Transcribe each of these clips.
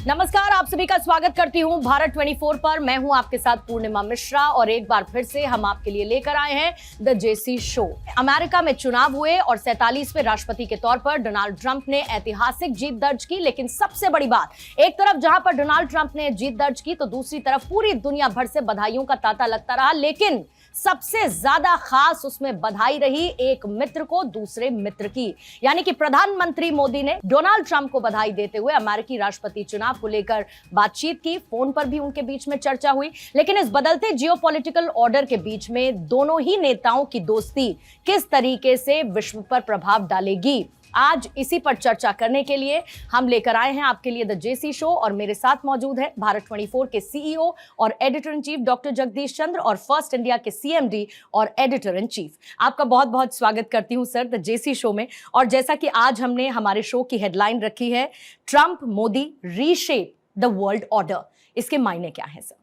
नमस्कार, आप सभी का स्वागत करती हूं भारत 24 पर। मैं हूं आपके साथ पूर्णिमा मिश्रा और एक बार फिर से हम आपके लिए लेकर आए हैं द जेसी शो। अमेरिका में चुनाव हुए और 47वें राष्ट्रपति के तौर पर डोनाल्ड ट्रंप ने ऐतिहासिक जीत दर्ज की। लेकिन सबसे बड़ी बात, एक तरफ जहां पर डोनाल्ड ट्रंप ने जीत दर्ज की तो दूसरी तरफ पूरी दुनिया भर से बधाइयों का तांता लगता रहा। लेकिन सबसे ज्यादा खास उसमें बधाई रही एक मित्र को दूसरे मित्र की, यानी कि प्रधानमंत्री मोदी ने डोनाल्ड ट्रंप को बधाई देते हुए अमेरिकी राष्ट्रपति चुनाव को लेकर बातचीत की। फोन पर भी उनके बीच में चर्चा हुई। लेकिन इस बदलते जियोपॉलिटिकल ऑर्डर के बीच में दोनों ही नेताओं की दोस्ती किस तरीके से विश्व पर प्रभाव डालेगी, आज इसी पर चर्चा करने के लिए हम लेकर आए हैं आपके लिए द जेसी शो। और मेरे साथ मौजूद है भारत 24 के सीईओ और editor in chief doctor Jagdish Chandra और फर्स्ट इंडिया के सीएमडी और एडिटर इन चीफ। आपका बहुत बहुत स्वागत करती हूं सर द जेसी शो में। और जैसा कि आज हमने हमारे शो की हेडलाइन रखी है, Trump Modi reshape the world order, इसके मायने क्या है sir?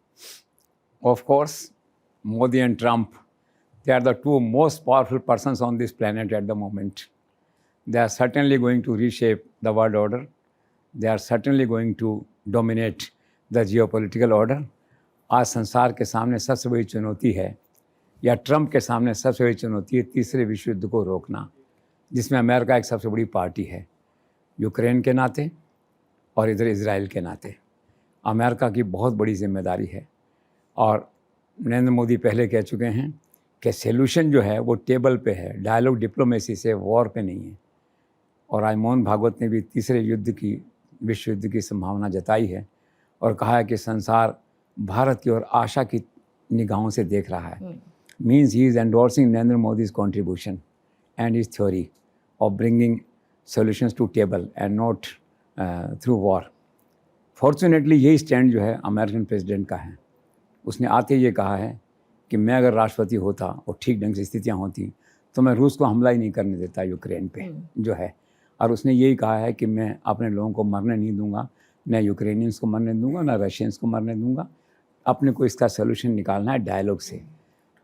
Of course, Modi and Trump, they are the two most powerful persons on this planet at the moment. They are certainly going to reshape the world order. They are certainly going to dominate the geopolitical order. आज संसार के सामने सबसे बड़ी चुनौती है, या Trump के सामने सबसे बड़ी चुनौती है, तीसरे विश्व युद्ध को रोकना, जिसमें अमेरिका एक सबसे बड़ी पार्टी है, यूक्रेन के नाते और इधर इजराइल के नाते। अमेरिका की बहुत बड़ी जिम्मेदारी है। और नरेंद्र मोदी पहले कह चुके हैं कि सॉल्यूशन जो है वो टेबल पे है, डायलॉग डिप्लोमेसी से, वॉर पे नहीं है। और आज मोहन भागवत ने भी तीसरे विश्व युद्ध की संभावना जताई है और कहा है कि संसार भारत की ओर आशा की निगाहों से देख रहा है। Means he is endorsing Narendra Modi's contribution and his theory of bringing solutions to table and not through war. Fortunately यही स्टैंड जो है अमेरिकन प्रेसिडेंट का है। उसने आते ये कहा है कि मैं अगर राष्ट्रपति होता और ठीक ढंग से स्थितियाँ होती तो मैं रूस को हमला ही नहीं करने देता यूक्रेन पे जो है। और उसने यही कहा है कि मैं अपने लोगों को मरने नहीं दूंगा, न यूक्रेनियंस को मरने दूंगा, न रशियंस को मरने दूंगा। अपने को इसका सोल्यूशन निकालना है डायलॉग से।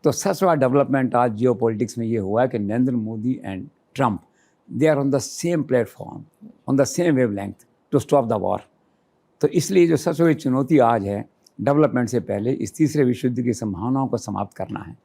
तो सबसे बड़ा डेवलपमेंट आज जियो पॉलिटिक्स में ये हुआ है कि Narendra Modi and Trump, they are on the same platform, on the same wavelength to stop the war. तो इसलिए जो सबसे बड़ी चुनौती आज है, डेवलपमेंट से पहले इस तीसरे विश्व युद्ध की संभावनाओं को समाप्त करना है।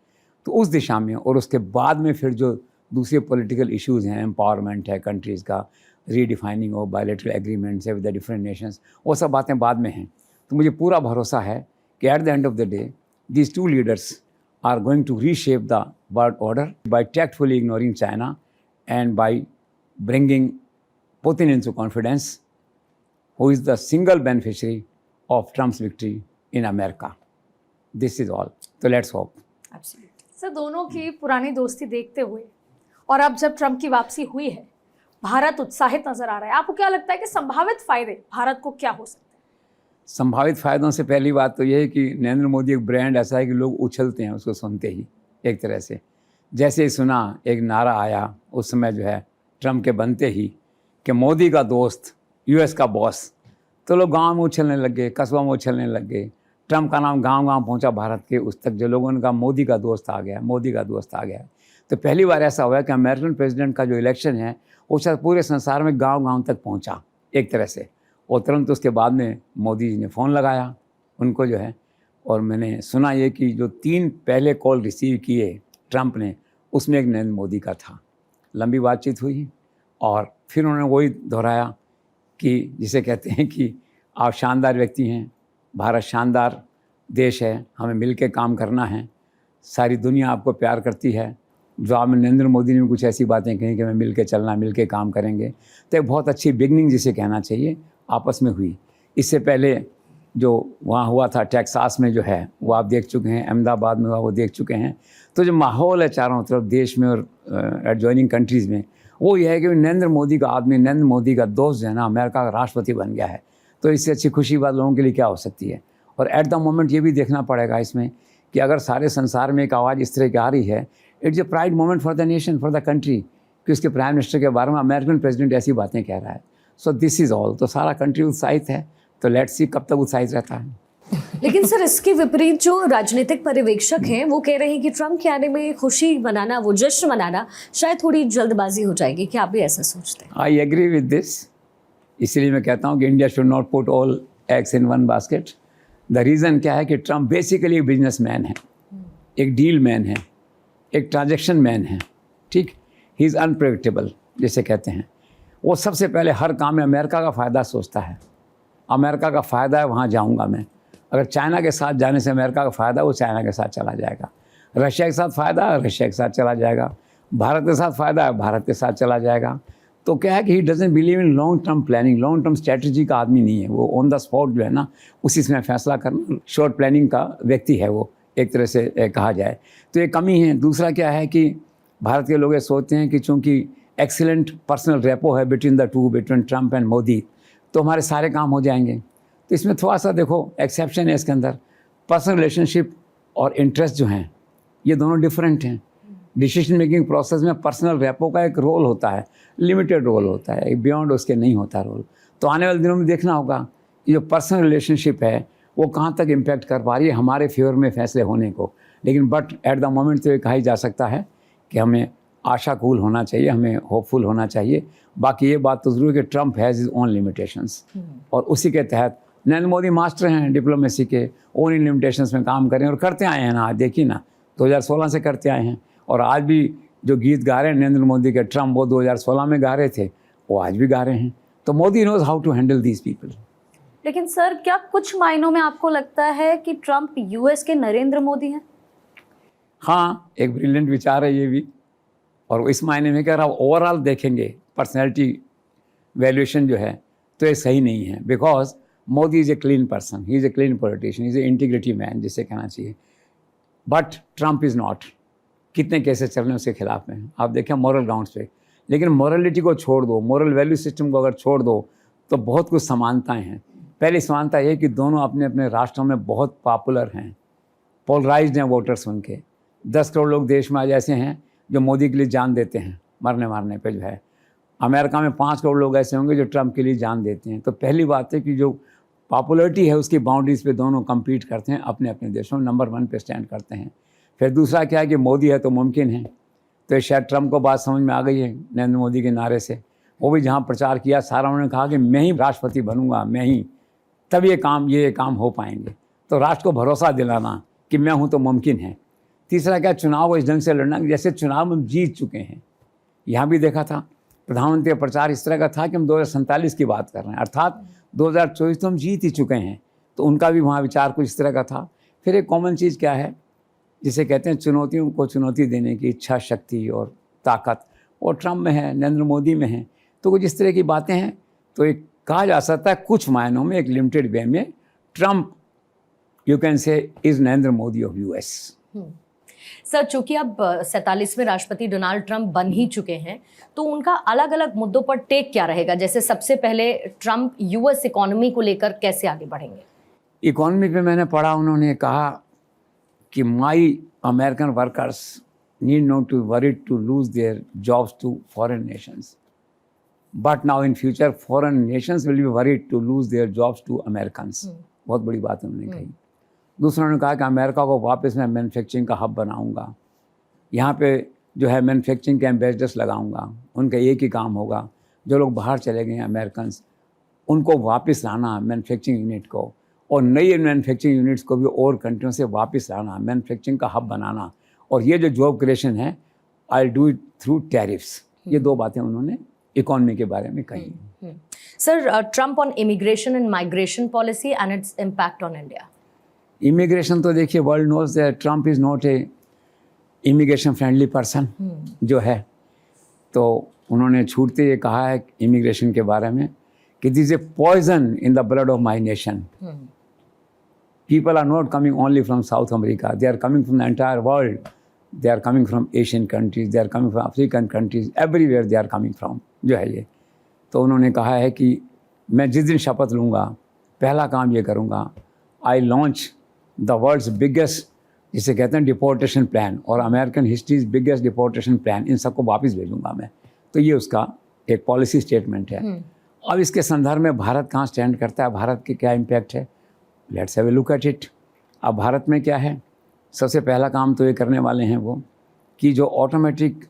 तो उस दिशा में, और उसके बाद में फिर जो दूसरे पॉलिटिकल इश्यूज़ हैं, एम्पावरमेंट है कंट्रीज़ का, रीडिफाइनिंग ऑफ बायलैटरल एग्रीमेंट्स है विद द डिफरेंट नेशंस, वो सब बातें बाद में हैं। तो मुझे पूरा भरोसा है कि at the end of the day these two leaders are going to reshape the world order by tactfully ignoring China and by bringing Putin into confidence, who is the single beneficiary of Trump's victory in America. This is all. So let's hope. Absolutely. Sir, दोनों की पुरानी दोस्ती देखते हुए और अब जब Trump की वापसी हुई है, भारत उत्साहित नजर आ रहा है। आपको क्या लगता है कि संभावित फायदे भारत को क्या हो सकते हैं? संभावित फायदों से पहली बात तो ये है कि नरेंद्र मोदी एक ब्रांड ऐसा है कि लोग उछलते हैं उसको सुनते ही। एक तरह से जैसे ही सुना, एक नारा आया उस समय जो है ट्रंप के बनते ही कि मोदी का दोस्त, यूएस का बॉस, तो लोग गांव में उछलने लग गए, कस्बों में उछलने लग गए। ट्रंप का नाम गांव-गांव पहुंचा भारत के उस तक, जो लोगों ने कहा मोदी का दोस्त आ गया, मोदी का दोस्त आ गया। तो पहली बार ऐसा हुआ कि अमेरिकन प्रेसिडेंट का जो इलेक्शन है वो शायद पूरे संसार में गांव-गांव तक पहुंचा एक तरह से। और तुरंत उसके बाद में मोदी जी ने फ़ोन लगाया उनको जो है, और मैंने सुना ये कि जो 3 पहले कॉल रिसीव किए ट्रंप ने, उसमें एक नरेंद्र मोदी का था। लंबी बातचीत हुई और फिर उन्होंने वही दोहराया कि जिसे कहते हैं कि आप शानदार व्यक्ति हैं, भारत शानदार देश है, हमें मिल के काम करना है, सारी दुनिया आपको प्यार करती है। जवाब में नरेंद्र मोदी ने भी कुछ ऐसी बातें कही कि हमें मिल के चलना, मिल के काम करेंगे। तो एक बहुत अच्छी बिगनिंग जिसे कहना चाहिए आपस में हुई। इससे पहले जो वहाँ हुआ था टेक्सास में जो है वो आप देख चुके हैं, अहमदाबाद में हुआ वो देख चुके हैं। तो जो माहौल है चारों तरफ देश में और एडजॉइनिंग कंट्रीज़ में, वो ये है कि नरेंद्र मोदी का आदमी, नरेंद्र मोदी का दोस्त जो है ना, अमेरिका का राष्ट्रपति बन गया है। तो इससे अच्छी खुशी बात लोगों के लिए क्या हो सकती है। और एट द मोमेंट ये भी देखना पड़ेगा इसमें कि अगर सारे संसार में एक आवाज़ इस तरह की आ रही है, it's a pride moment for the nation, for the country, कि उसके प्राइम मिनिस्टर के बारे में अमेरिकन प्रेसिडेंट ऐसी बातें कह रहा है। So this is all. तो सारा कंट्री उत्साहित है, तो लेट्स सी कब तक उत्साहित रहता है। लेकिन सर, इसके विपरीत जो राजनीतिक पर्यवेक्षक हैं वो कह रहे हैं कि ट्रंप के आने में खुशी मनाना, वो जश्न मनाना शायद थोड़ी जल्दबाजी हो जाएगी। क्या आप भी ऐसा सोचते हैं? I agree with this. इसलिए मैं कहता हूँ कि India should not put all eggs in one basket. The reason क्या है कि ट्रम्प बेसिकली एक बिजनेसमैन है, एक डील मैन है, एक ट्रांजैक्शन मैन है, ठीक। ही इज़ अनप्रेडिक्टेबल जैसे कहते हैं। वो सबसे पहले हर काम में अमेरिका का फ़ायदा सोचता है। अमेरिका का फ़ायदा है, वहाँ जाऊँगा मैं। अगर चाइना के साथ जाने से अमेरिका का फ़ायदा, वो चाइना के साथ चला जाएगा। रशिया के साथ फ़ायदा है, रशिया के साथ चला जाएगा। भारत के साथ फ़ायदा है, भारत के साथ चला जाएगा। तो क्या है कि he doesn't believe in long term planning, long term strategy का आदमी नहीं है वो। ऑन द स्पॉट जो है ना, उसी समय फैसला करना, शॉर्ट प्लानिंग का व्यक्ति है वो, एक तरह से कहा जाए तो ये कमी है। दूसरा क्या है कि भारत के लोग ये सोचते हैं कि चूँकि एक्सीलेंट पर्सनल रेपो है between the two, between Trump and Modi, तो हमारे सारे काम हो जाएंगे। तो इसमें थोड़ा सा देखो एक्सेप्शन है इसके अंदर। पर्सनल रिलेशनशिप और इंटरेस्ट जो हैं ये दोनों डिफरेंट हैं। डिसीजन मेकिंग प्रोसेस में पर्सनल रेपो का एक रोल होता है, लिमिटेड रोल होता है, एक बियॉन्ड उसके नहीं होता रोल। तो आने वाले दिनों में देखना होगा कि जो पर्सनल रिलेशनशिप है वो कहाँ तक इम्पैक्ट कर पा रही है हमारे फेवर में फैसले होने को। लेकिन बट एट द मोमेंट तो ये कहा ही जा सकता है कि हमें आशाकूल होना चाहिए, हमें होपफुल होना चाहिए। बाकी ये बात तो ज़रूर है कि Trump has his own limitations, और उसी के तहत नरेंद्र मोदी मास्टर हैं डिप्लोमेसी के, ओन इन लिमिटेशंस में काम करें और करते आए हैं ना। आज देखिए ना, 2016 से करते आए हैं, और आज भी जो गीत गा रहे हैं नरेंद्र मोदी के ट्रम्प, वो 2016 में गा रहे थे, वो आज भी गा रहे हैं। तो Modi knows how to handle these people. लेकिन सर, क्या कुछ मायनों में आपको लगता है कि ट्रम्प यूएस के नरेंद्र मोदी हैं? हाँ, एक ब्रिलियंट विचार है ये भी। और इस मायने में अगर आप ओवरऑल देखेंगे पर्सनैलिटी वैल्यूएशन जो है तो ये सही नहीं है। Because Modi is a clean person, he is a clean politician, is a integrity man जिसे कहना चाहिए। But Trump is not. कितने केसेस चल रहे हैं उसके खिलाफ में, आप देखें मॉरल ग्राउंड्स पे। लेकिन मॉरलिटी को छोड़ दो, मॉरल वैल्यू सिस्टम को अगर छोड़ दो तो बहुत कुछ समानताएं हैं। पहली समानता ये कि दोनों अपने अपने राष्ट्रों में बहुत पॉपुलर हैं, पोलराइज्ड हैं वोटर्स उनके। 10 करोड़ लोग देश में आज ऐसे हैं जो मोदी के लिए जान देते हैं, मरने मारने पे जो है। अमेरिका में 5 करोड़ लोग ऐसे होंगे जो ट्रम्प के लिए जान देते हैं। तो पहली बात है कि जो पॉपुलरिटी है उसकी बाउंड्रीज पे दोनों कम्पीट करते हैं, अपने अपने देशों में नंबर 1 पे स्टैंड करते हैं। फिर दूसरा क्या है कि मोदी है तो मुमकिन है। तो ये शायद ट्रम्प को बात समझ में आ गई है नरेंद्र मोदी के नारे से। वो भी जहाँ प्रचार किया सारा उन्होंने कहा कि मैं ही राष्ट्रपति बनूंगा, मैं ही, तब ये काम हो पाएंगे। तो राष्ट्र को भरोसा दिलाना कि मैं हूँ तो मुमकिन है। तीसरा क्या, चुनाव को इस ढंग से लड़ना कि जैसे चुनाव में जीत चुके हैं। यहाँ भी देखा था प्रधानमंत्री का प्रचार इस तरह का था कि हम 2047 की बात कर रहे हैं, अर्थात 2024 तो हम जीत ही चुके हैं। तो उनका भी वहाँ विचार कुछ इस तरह का था। फिर एक कॉमन चीज़ क्या है जिसे कहते हैं चुनौतियों को चुनौती देने की इच्छा शक्ति और ताकत, और ट्रम्प में है, नरेंद्र मोदी में है। तो कुछ इस तरह की बातें हैं। तो एक कहा जा सकता है कुछ मायनों में, एक लिमिटेड वे में, Trump you can say is Narendra Modi of US. Sir, चूंकि अब 47वें राष्ट्रपति डोनाल्ड ट्रंप बन ही चुके हैं, तो उनका अलग अलग मुद्दों पर टेक क्या रहेगा? जैसे सबसे पहले ट्रंप यूएस इकोनॉमी को लेकर कैसे आगे बढ़ेंगे? इकोनॉमी पे मैंने पढ़ा, उन्होंने कहा कि my American workers need not to worry to lose their jobs to foreign nations, but now in future foreign nations will be worried to lose their jobs to Americans. बहुत बड़ी बात उन्होंने कही। दूसरा उन्होंने कहा कि अमेरिका को वापस मैं मैन्युफैक्चरिंग का हब बनाऊंगा, यहाँ पे जो है मैन्युफैक्चरिंग के एम्बेसडर्स लगाऊंगा, उनका एक ही काम होगा, जो लोग बाहर चले गए हैं अमेरिकन्स उनको वापस लाना मैन्युफैक्चरिंग यूनिट को, और नई मैन्युफैक्चरिंग यूनिट्स को भी और कंट्रियों से वापस लाना, मैन्युफैक्चरिंग का हब बनाना, और ये जो जॉब क्रिएशन है I do it through tariffs. ये 2 बातें उन्होंने इकोनॉमी के बारे में कही। Sir, Trump on immigration and migration policy and its impact on India. Immigration तो देखिए world knows that Trump is not a immigration friendly person जो है। तो उन्होंने छूटते ये कहा है इमिग्रेशन के बारे में कि this a poison in the blood of my nation. People are not coming only from South America, they are coming from the entire world, they are coming from Asian countries, they are coming from African countries, everywhere they are coming from जो है ये। तो उन्होंने कहा है कि मैं जिस दिन शपथ लूँगा पहला काम ये करूँगा, I launch the world's biggest, जिसे कहते हैं डिपोर्टेशन प्लान, और American history's biggest deportation plan, इन सबको वापस भेजूंगा मैं। तो ये उसका एक पॉलिसी स्टेटमेंट है। अब इसके संदर्भ में भारत कहाँ स्टैंड करता है, भारत के क्या इम्पैक्ट है, let's have a look at it. अब भारत में क्या है, सबसे पहला काम तो ये करने वाले हैं वो कि जो ऑटोमेटिक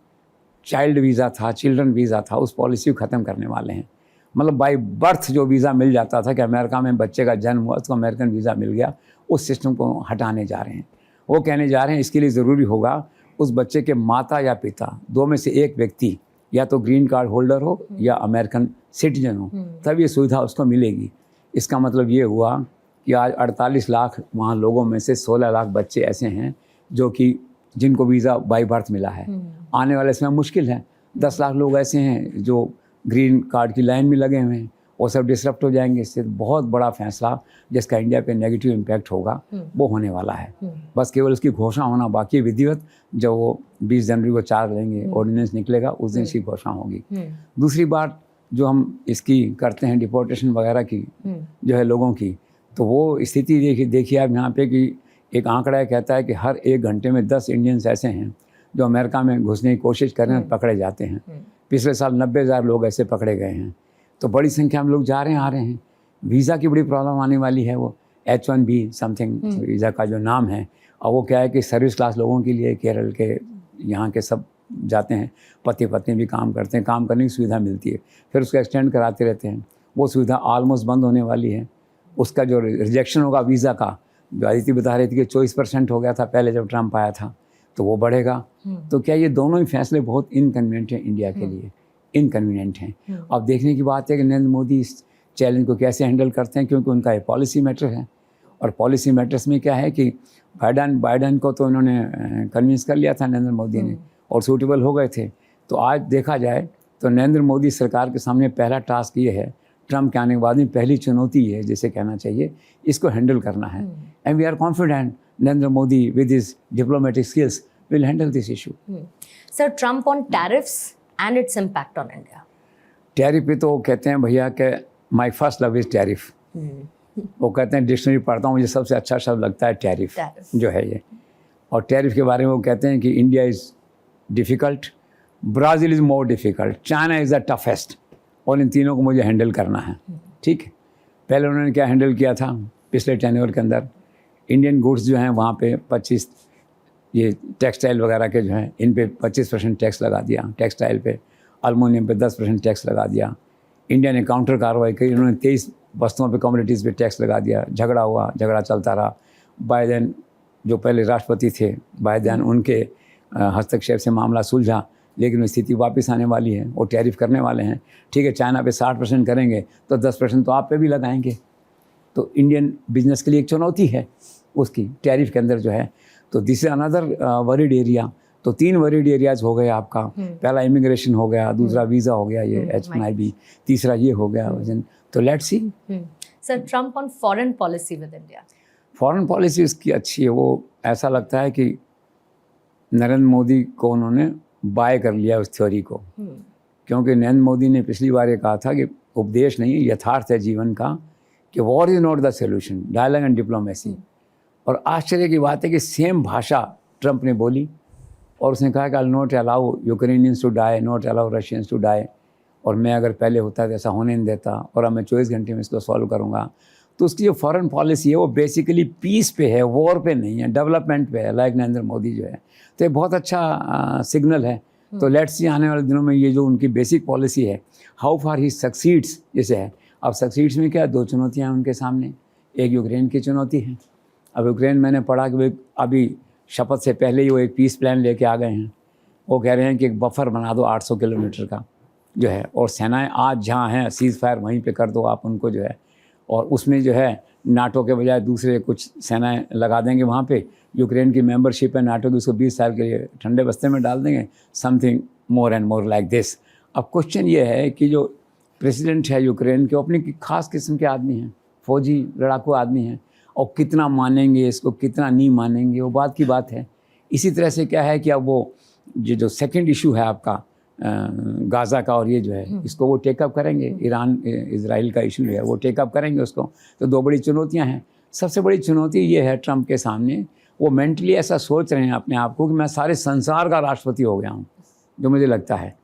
चाइल्ड वीज़ा था, चिल्ड्रन वीज़ा था, उस पॉलिसी को ख़त्म करने वाले हैं। मतलब बाई बर्थ जो वीज़ा मिल जाता था कि अमेरिका में बच्चे का जन्म हुआ तो अमेरिकन वीज़ा मिल गया, उस सिस्टम को हटाने जा रहे हैं। वो कहने जा रहे हैं इसके लिए ज़रूरी होगा उस बच्चे के माता या पिता दो में से एक व्यक्ति या तो ग्रीन कार्ड होल्डर हो या अमेरिकन सिटीजन हो, तब ये सुविधा उसको मिलेगी। इसका मतलब ये हुआ कि आज 48 लाख वहाँ लोगों में से 16 लाख बच्चे ऐसे हैं जो कि जिनको वीज़ा बाई बर्थ मिला है। आने वाले समय मुश्किल है, 10 लाख लोग ऐसे हैं जो ग्रीन कार्ड की लाइन में लगे हुए हैं, वो सब डिसरप्ट हो जाएंगे। इससे बहुत बड़ा फैसला जिसका इंडिया पे नेगेटिव इम्पैक्ट होगा वो होने वाला है। बस केवल उसकी घोषणा होना बाकी है विधिवत, जब वो 20 जनवरी को चार्ज लेंगे, ऑर्डिनेंस निकलेगा, उस दिन इसकी घोषणा होगी। दूसरी बात जो हम इसकी करते हैं डिपोर्टेशन वगैरह की जो है लोगों की, तो वो स्थिति देखिए आप यहाँ पे कि एक आंकड़ा कहता है कि हर 1 घंटे में 10 इंडियंस ऐसे हैं जो अमेरिका में घुसने की कोशिश कर रहे हैं, पकड़े जाते हैं। पिछले साल 90,000 लोग ऐसे पकड़े गए हैं। तो बड़ी संख्या में लोग जा रहे हैं, आ रहे हैं। वीज़ा की बड़ी प्रॉब्लम आने वाली है, वो H1B समथिंग वीज़ा का जो नाम है। और वो क्या है कि सर्विस क्लास लोगों के लिए, केरल के यहाँ के सब जाते हैं, पति पत्नी भी काम करते हैं, काम करने की सुविधा मिलती है, फिर उसको एक्सटेंड कराते रहते हैं। वो सुविधा ऑलमोस्ट बंद होने वाली है। उसका जो रिजेक्शन होगा वीज़ा का, जो आदित्य बता रही थी कि 24% हो गया था पहले जब ट्रम्प आया था, तो वो बढ़ेगा। तो क्या ये दोनों ही फैसले बहुत इनकन्वीनियंट हैं इंडिया के लिए, इनकन्वीनियंट हैं। अब देखने की बात है कि नरेंद्र मोदी इस चैलेंज को कैसे हैंडल करते हैं, क्योंकि उनका ये पॉलिसी मैटर है। और पॉलिसी मैटर्स में क्या है कि बाइडन को तो उन्होंने कन्विंस कर लिया था नरेंद्र मोदी ने, और सूटेबल हो गए थे। तो आज देखा जाए तो नरेंद्र मोदी सरकार के सामने पहला टास्क ये है, ट्रम्प के आने के बाद में पहली चुनौती है जिसे कहना चाहिए, इसको हैंडल करना है। And we are confident Narendra Modi with his diplomatic skills will handle this issue. Sir, Trump on tariffs and its impact on India. Tariff पे तो कहते हैं भैया कि my first love is tariff. वो कहते हैं, डिक्शनरी पढ़ता हूँ, मुझे सबसे अच्छा शब्द लगता है टैरिफ जो है ये। और टैरिफ के बारे में वो कहते हैं कि India is difficult, Brazil is more difficult, China is the toughest, और इन तीनों को मुझे हैंडल करना है। ठीक है, पहले उन्होंने क्या हैंडल किया था पिछले टेन्योर के अंदर, इंडियन गुड्स जो हैं वहाँ पे 25, ये टेक्सटाइल वगैरह के जो हैं इन पे 25% टैक्स लगा दिया, टेक्सटाइल पे, अल्मोनियम पे 10% टैक्स लगा दिया। इंडिया ने काउंटर कार्रवाई की, उन्होंने 23 वस्तुओं पे, कमोडिटीज़ पे टैक्स लगा दिया। झगड़ा हुआ, झगड़ा चलता रहा। बाइडेन जो पहले राष्ट्रपति थे, बाइडेन, उनके हस्तक्षेप से मामला सुलझा, लेकिन स्थिति वापस आने वाली है। वो टैरिफ करने वाले हैं। ठीक है, चाइना पे 60% करेंगे तो 10% तो आप पे भी लगाएंगे। तो इंडियन बिजनेस के लिए एक चुनौती है उसकी टैरिफ के अंदर जो है। तो this is another worried area. तो 3 वरीड एरियाज हो गए आपका। पहला इमिग्रेशन हो गया, दूसरा वीज़ा हो गया, ये H1B, तीसरा ये हो गया वजन। तो let's see. Sir, Trump on foreign policy with India. Foreign policy इसकी अच्छी है। वो ऐसा लगता है कि नरेंद्र मोदी को उन्होंने बाय कर लिया उस थ्योरी को, क्योंकि नरेंद्र मोदी ने पिछली बार ये कहा था कि उपदेश नहीं, यथार्थ है जीवन का, कि war is not the solution, dialogue and diplomacy. और आश्चर्य की बात है कि सेम भाषा ट्रम्प ने बोली, और उसने कहा कि I not allow Ukrainians to die, not allow Russians to die. और मैं अगर पहले होता तो ऐसा होने नहीं देता, और अब मैं 24 घंटे में इसको सॉल्व करूँगा। तो उसकी जो फॉरेन पॉलिसी है वो बेसिकली पीस पे है, वॉर पे नहीं है, डेवलपमेंट पे है, लाइक नरेंद्र मोदी जो है। तो ये बहुत अच्छा सिग्नल है। तो लेट्स सी आने वाले दिनों में ये जो उनकी बेसिक पॉलिसी है, हाउ फार ही सक्सीड्स जैसे है। अब सक्सीड्स में क्या, 2 चुनौतियाँ हैं उनके सामने। एक यूक्रेन की चुनौती है। अब यूक्रेन, मैंने पढ़ा कि वे अभी शपथ से पहले ही वो एक पीस प्लान लेके आ गए हैं। वो कह रहे हैं कि एक बफर बना दो 800 किलोमीटर का जो है, और सेनाएं आज जहाँ हैं सीज़ फायर वहीं पे कर दो आप उनको जो है। और उसमें जो है नाटो के बजाय दूसरे कुछ सेनाएं लगा देंगे वहाँ पे। यूक्रेन की मेंबरशिप है नाटो की, उसको 20 साल के लिए ठंडे बस्ते में डाल देंगे, something more and more like this. अब क्वेश्चन ये है कि जो प्रेसिडेंट है यूक्रेन के, अपनी खास किस्म के आदमी हैं, फौजी लड़ाकू आदमी हैं, और कितना मानेंगे इसको, कितना नहीं मानेंगे, वो बात की बात है। इसी तरह से क्या है कि अब वो जो सेकंड इशू है आपका गाज़ा का, और ये जो है इसको वो टेकअप करेंगे। ईरान इजराइल का इशू है, वो टेकअप करेंगे उसको। तो 2 बड़ी चुनौतियां हैं। सबसे बड़ी चुनौती ये है ट्रम्प के सामने, वो मेंटली ऐसा सोच रहे हैं अपने आप को कि मैं सारे संसार का राष्ट्रपति हो गया हूँ, जो मुझे लगता है।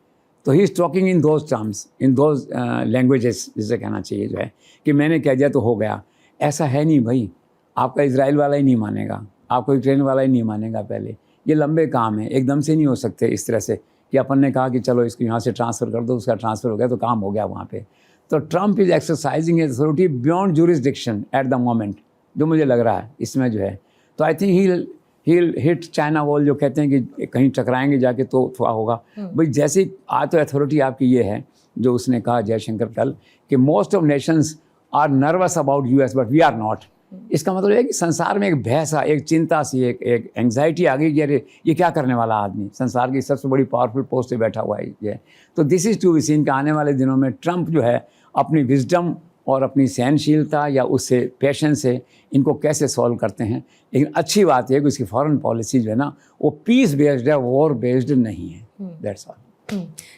तो he is talking in those terms, in those languages, जिसे कहना चाहिए जो है कि मैंने कह दिया तो हो गया। ऐसा है नहीं भाई, आपका इजराइल वाला ही नहीं मानेगा, आपको यूक्रेन वाला ही नहीं मानेगा। पहले ये लंबे काम है, एकदम से नहीं हो सकते इस तरह से कि अपन ने कहा कि चलो इसको यहाँ से ट्रांसफ़र कर दो, उसका ट्रांसफ़र हो गया तो काम हो गया वहाँ पे। तो Trump is exercising his authority beyond jurisdiction at the moment, जो मुझे लग रहा है इसमें जो है। तो I think he hit China wall, जो कहते हैं कि कहीं टकराएंगे जाके तो थोड़ा होगा। भाई जैसे ही आज तो अथॉरिटी आपकी ये है जो उसने कहा जयशंकर कल, कि most of nations are nervous about US but we are not. इसका मतलब है कि संसार में एक भय सा, एक चिंता सी, एक एंग्जाइटी आ गई कि अरे ये क्या करने वाला आदमी, संसार की सबसे बड़ी पावरफुल पोस्ट पे बैठा हुआ है ये। तो this is to be seen कि आने वाले दिनों में ट्रम्प जो है अपनी विजडम और अपनी सहनशीलता या उससे पेशेंस से इनको कैसे सॉल्व करते हैं। लेकिन अच्छी बात है कि उसकी फॉरेन पॉलिसी जो है ना वो पीस बेस्ड है, वॉर बेस्ड नहीं है। That's all.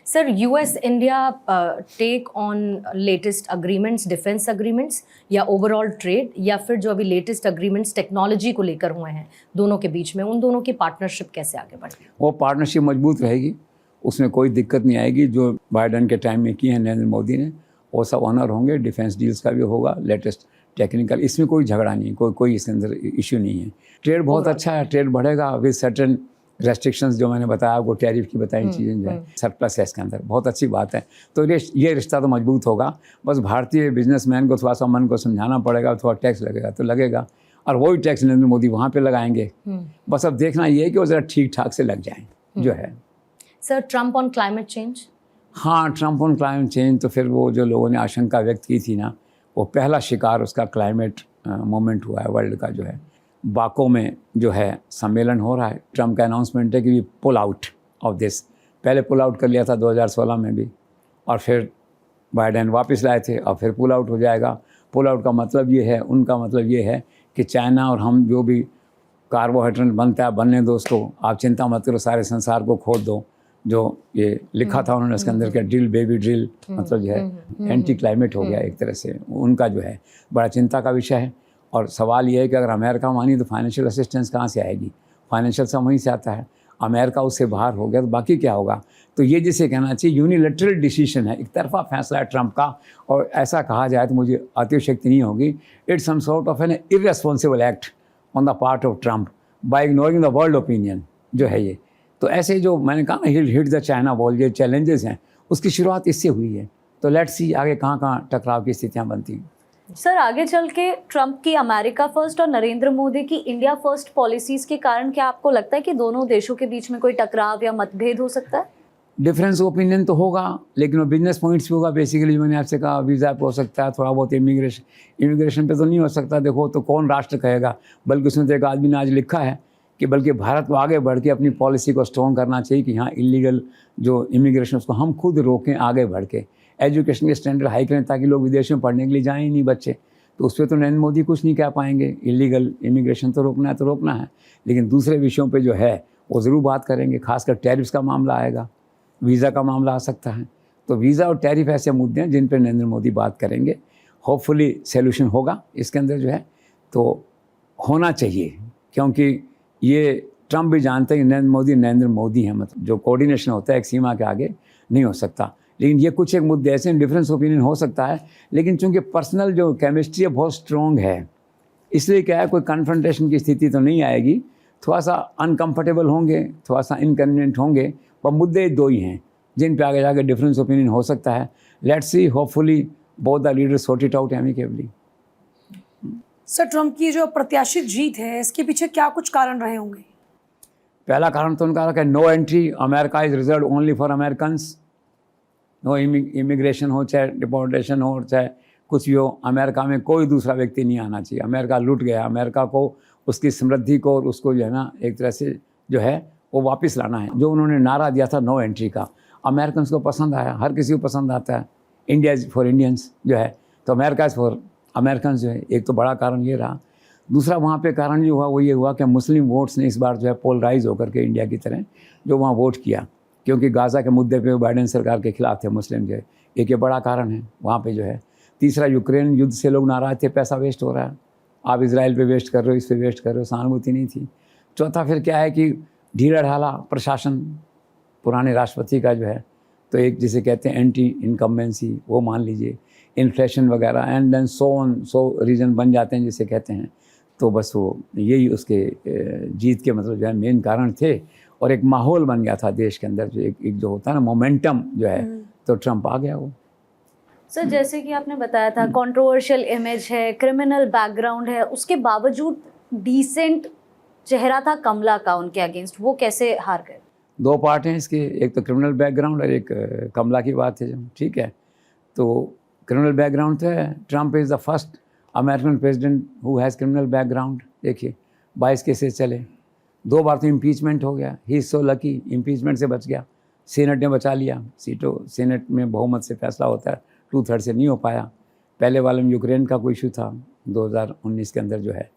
Sir, US India take on latest agreements, defence agreements या ओवरऑल ट्रेड, या फिर जो अभी लेटेस्ट अग्रीमेंट्स टेक्नोलॉजी को लेकर हुए हैं दोनों के बीच में, उन दोनों की पार्टनरशिप कैसे आगे बढ़ेगी? वो पार्टनरशिप मजबूत रहेगी, उसमें कोई दिक्कत नहीं आएगी। जो बाइडन के टाइम में किए हैं नरेंद्र मोदी ने वो सब ऑनर होंगे। डिफेंस डील्स का भी होगा, लेटेस्ट टेक्निकल, इसमें कोई झगड़ा नहीं, कोई इसके अंदर इशू नहीं है। ट्रेड बहुत अच्छा है, ट्रेड बढ़ेगा विद सर्टेन रेस्ट्रिक्शंस जो मैंने बताया आपको, टैरिफ की बताई चीज़ें जो है, सरप्लस है इसके अंदर, बहुत अच्छी बात है। तो ये रिश्ता तो मजबूत होगा। बस भारतीय बिजनेसमैन को थोड़ा सा मन को समझाना पड़ेगा, थोड़ा टैक्स लगेगा तो लगेगा, और वही टैक्स नरेंद्र मोदी वहाँ पे लगाएंगे। बस अब देखना ये है कि वो ज़रा ठीक ठाक से लग जाएँ जो है। Sir, Trump on climate change? हाँ, ट्रम्प ऑन क्लाइमेट चेंज, तो फिर वो जो लोगों ने आशंका व्यक्त की थी ना, वो पहला शिकार उसका क्लाइमेट मोमेंट हुआ है वर्ल्ड का जो है। बाको में जो है सम्मेलन हो रहा है, ट्रम्प का अनाउंसमेंट है कि we pull out of this. पहले पुल आउट कर लिया था 2016 में भी, और फिर बाइडेन वापस लाए थे, और फिर पुल आउट हो जाएगा। पुल आउट का मतलब ये है, उनका मतलब ये है कि चाइना और हम जो भी कार्बोहाइड्रेट बनता है बनने दो उसको, आप चिंता मत करो, सारे संसार को खोद दो। जो ये लिखा था उन्होंने इसके अंदर, क्या ड्रिल बेबी ड्रिल, मतलब जो है एंटी क्लाइमेट हो गया एक तरह से, उनका जो है बड़ा चिंता का विषय है। और सवाल ये है कि अगर अमेरिका मानी तो फाइनेंशियल असिस्टेंस कहाँ से आएगी? फाइनेंशियल सब वहीं से आता है। अमेरिका उससे बाहर हो गया तो बाकी क्या होगा? तो ये जिसे कहना चाहिए यूनिलैटरल डिसीजन है, एक तरफा फैसला है ट्रम्प का, और ऐसा कहा जाए तो मुझे अतिशक्ति नहीं होगी, it's some sort of an irresponsible act on the part of Trump by ignoring the world opinion जो है ये। तो ऐसे जो मैंने कहा ना, हिट द चाइना वॉल, ये चैलेंजेस हैं, उसकी शुरुआत इससे हुई है। तो लेट्स सी आगे कहाँ कहाँ टकराव की स्थितियाँ बनती हैं। सर, आगे चल के ट्रम्प की अमेरिका फर्स्ट और नरेंद्र मोदी की इंडिया फर्स्ट पॉलिसीज के कारण क्या आपको लगता है कि दोनों देशों के बीच में कोई टकराव या मतभेद हो सकता है? डिफरेंस ओपिनियन तो होगा, लेकिन वो बिजनेस पॉइंट्स भी होगा। बेसिकली मैंने आपसे कहा वीज़ा पे हो सकता है, थोड़ा बहुत इमिग्रेशन पे तो नहीं हो सकता। देखो तो कौन राष्ट्र कहेगा, बल्कि उसमें तो एक आदमी ने आज लिखा है कि बल्कि भारत को आगे बढ़ के अपनी पॉलिसी को स्ट्रॉन्ग करना चाहिए कि हाँ इलीगल जो इमिग्रेशन उसको हम खुद रोकें आगे बढ़ के, एजुकेशन के स्टैंडर्ड हाई करें ताकि लोग विदेशों में पढ़ने के लिए जाएं ही नहीं बच्चे। तो उस पर तो नरेंद्र मोदी कुछ नहीं कह पाएंगे। इलीगल इमिग्रेशन तो रोकना है तो रोकना है, लेकिन दूसरे विषयों पे जो है वो ज़रूर बात करेंगे। खासकर टैरिफ्स का मामला आएगा, वीज़ा का मामला आ सकता है। तो वीज़ा और टैरिफ ऐसे मुद्दे हैं जिन पर नरेंद्र मोदी बात करेंगे। होपफुली सॉल्यूशन होगा इसके अंदर जो है, तो होना चाहिए, क्योंकि ये ट्रम्प भी जानते हैं कि नरेंद्र मोदी हैं, मतलब जो कोऑर्डिनेशन होता है एक सीमा के आगे नहीं हो सकता। लेकिन ये कुछ एक मुद्दे ऐसे डिफरेंस ओपिनियन हो सकता है, लेकिन चूंकि पर्सनल जो केमिस्ट्री है बहुत स्ट्रॉन्ग है, इसलिए क्या है कोई कन्फ्रंटेशन की स्थिति तो नहीं आएगी। थोड़ा सा अनकंफर्टेबल होंगे, थोड़ा सा इनकन्वीनियंट होंगे, पर मुद्दे दो ही हैं जिन पे आगे जाकर डिफरेंस ओपिनियन हो सकता है। Let's see, hopefully both the leaders sort it out amicably. Sir, Trump की जो प्रत्याशित जीत है इसके पीछे क्या कुछ कारण रहे होंगे? पहला कारण तो उनका है no entry, America is reserve only for Americans. No immigration हो, चाहे डिपोर्टेशन हो, चाहे कुछ भी हो, अमेरिका में कोई दूसरा व्यक्ति नहीं आना चाहिए। अमेरिका लूट गया, अमेरिका को उसकी समृद्धि को और उसको जो है ना एक तरह से जो है वो वापस लाना है। जो उन्होंने नारा दिया था नो एंट्री का, अमेरिकन्स को पसंद आया, हर किसी को पसंद आता है। इंडिया इज़ फॉर इंडियंस जो है, तो अमेरिका इज़ फॉर अमेरिकन्स जो है, एक तो बड़ा कारण ये रहा। दूसरा वहाँ पे कारण जो हुआ वो ये हुआ कि मुस्लिम वोट्स ने इस बार जो है पोलराइज होकर के इंडिया की तरह जो वहाँ वोट किया, क्योंकि गाज़ा के मुद्दे पे बाइडेन सरकार के खिलाफ थे मुस्लिम जो है, एक ये बड़ा कारण है वहाँ पे जो है। तीसरा, यूक्रेन युद्ध से लोग नाराज़ थे, पैसा वेस्ट हो रहा है, आप इजराइल पे वेस्ट कर रहे हो, इस पे वेस्ट कर रहे हो, सहानुभूति नहीं थी। चौथा फिर क्या है कि ढीला ढाला प्रशासन पुराने राष्ट्रपति का जो है, तो एक जिसे कहते हैं एंटी इनकम्बेंसी वो मान लीजिए, इन्फ्लेशन वगैरह एंड देन सो रीजन बन जाते हैं जिसे कहते हैं। तो बस वो यही उसके जीत के मतलब जो है मेन कारण थे, और एक माहौल बन गया था देश के अंदर जो एक जो होता है ना मोमेंटम जो है, तो ट्रम्प आ गया वो। सर जैसे कि आपने बताया था कंट्रोवर्शियल इमेज है, क्रिमिनल बैकग्राउंड है, उसके बावजूद डिसेंट चेहरा था कमला का उनके अगेंस्ट, वो कैसे हार गए? दो पार्ट हैं इसके, एक तो क्रिमिनल बैकग्राउंड और एक कमला की बात है जो, ठीक है। तो क्रिमिनल बैकग्राउंड तो है, Trump is the first American president who has criminal background. देखिए 22 केसेस चले, 2 बार तो इम्पीचमेंट हो गया, he is so lucky, impeachment से बच गया, सीनेट ने बचा लिया सीटों, सीनेट में बहुमत से फैसला होता है, 2/3 से नहीं हो पाया। पहले वाले में यूक्रेन का कोई इशू था 2019 के अंदर जो है,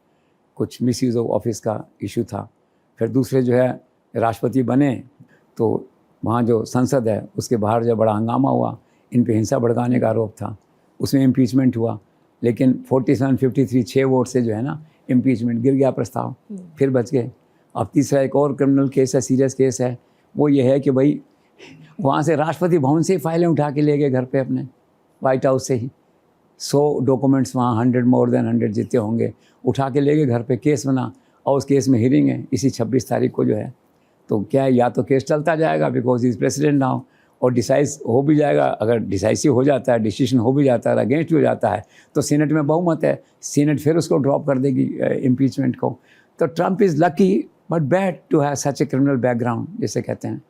कुछ मिसयूज़ ऑफ ऑफिस का इशू था। फिर दूसरे जो है राष्ट्रपति बने तो वहाँ जो संसद है उसके बाहर जो बड़ा हंगामा हुआ, इन पे हिंसा भड़काने का आरोप था, उसमें इम्पीचमेंट हुआ, लेकिन 47-53 6 वोट से जो है ना इम्पीचमेंट गिर गया प्रस्ताव, फिर बच गए। अब तीसरा एक और क्रिमिनल केस है, सीरियस केस है, वो ये है कि भाई वहाँ से राष्ट्रपति भवन से ही फाइलें उठा के ले गए घर पे अपने, वाइट हाउस से ही 100 डॉक्यूमेंट्स वहाँ 100 मोर देन 100 जितने होंगे उठा के ले गए घर पे, केस बना और उस केस में हियरिंग है इसी 26 तारीख को जो है। तो क्या है, या तो केस चलता जाएगा बिकॉज इज प्रेसिडेंट नाउ, और डिसाइड हो भी जाएगा, अगर डिसाइसिव हो जाता है, डिसीजन हो भी जाता है, अगेंस्ट हो जाता है तो सीनेट में बहुमत है, सीनेट फिर उसको ड्रॉप कर देगी इम्पीचमेंट को। तो Trump is lucky but bad to have such a criminal background जिसे कहते हैं।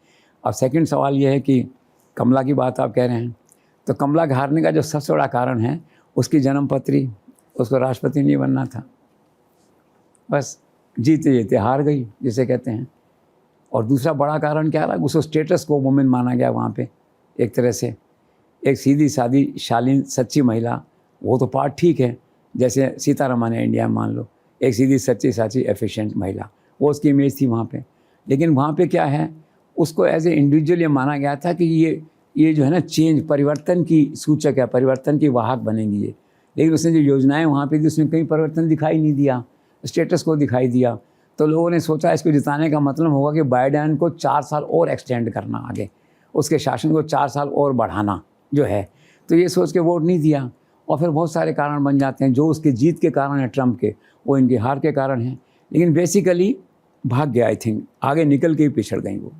अब सेकंड सवाल ये है कि कमला की बात आप कह रहे हैं, तो कमला के हारने का जो सबसे बड़ा कारण है उसकी जन्मपत्री, उसको राष्ट्रपति नहीं बनना था, बस जीते जीते हार गई जिसे कहते हैं। और दूसरा बड़ा कारण क्या रहा, उसको स्टेटस को वुमेन माना गया वहाँ पे एक तरह से, एक सीधी सादी शालीन सच्ची महिला, वो तो पार्ट ठीक है, जैसे सीतारमन है इंडिया में मान लो, एक सीधी सच्ची साची एफिशिएंट महिला, वो उसकी इमेज थी वहाँ पे। लेकिन वहाँ पे क्या है, उसको एज ए इंडिविजुअल ये माना गया था कि ये जो है ना चेंज, परिवर्तन की सूचक है, परिवर्तन की वाहक बनेगी ये। लेकिन उसने जो योजनाएं वहाँ पे थी उसमें कहीं परिवर्तन दिखाई नहीं दिया, स्टेटस को दिखाई दिया। तो लोगों ने सोचा इसको जिताने का मतलब होगा कि बाइडेन को 4 साल और एक्सटेंड करना, आगे उसके शासन को 4 साल और बढ़ाना जो है, तो ये सोच के वोट नहीं दिया। और फिर बहुत सारे कारण बन जाते हैं, जो उसके जीत के कारण है ट्रम्प के, वो इनकी हार के कारण हैं। लेकिन बेसिकली भाग गया, आई थिंक आगे निकल के ही पिछड़ गई वो।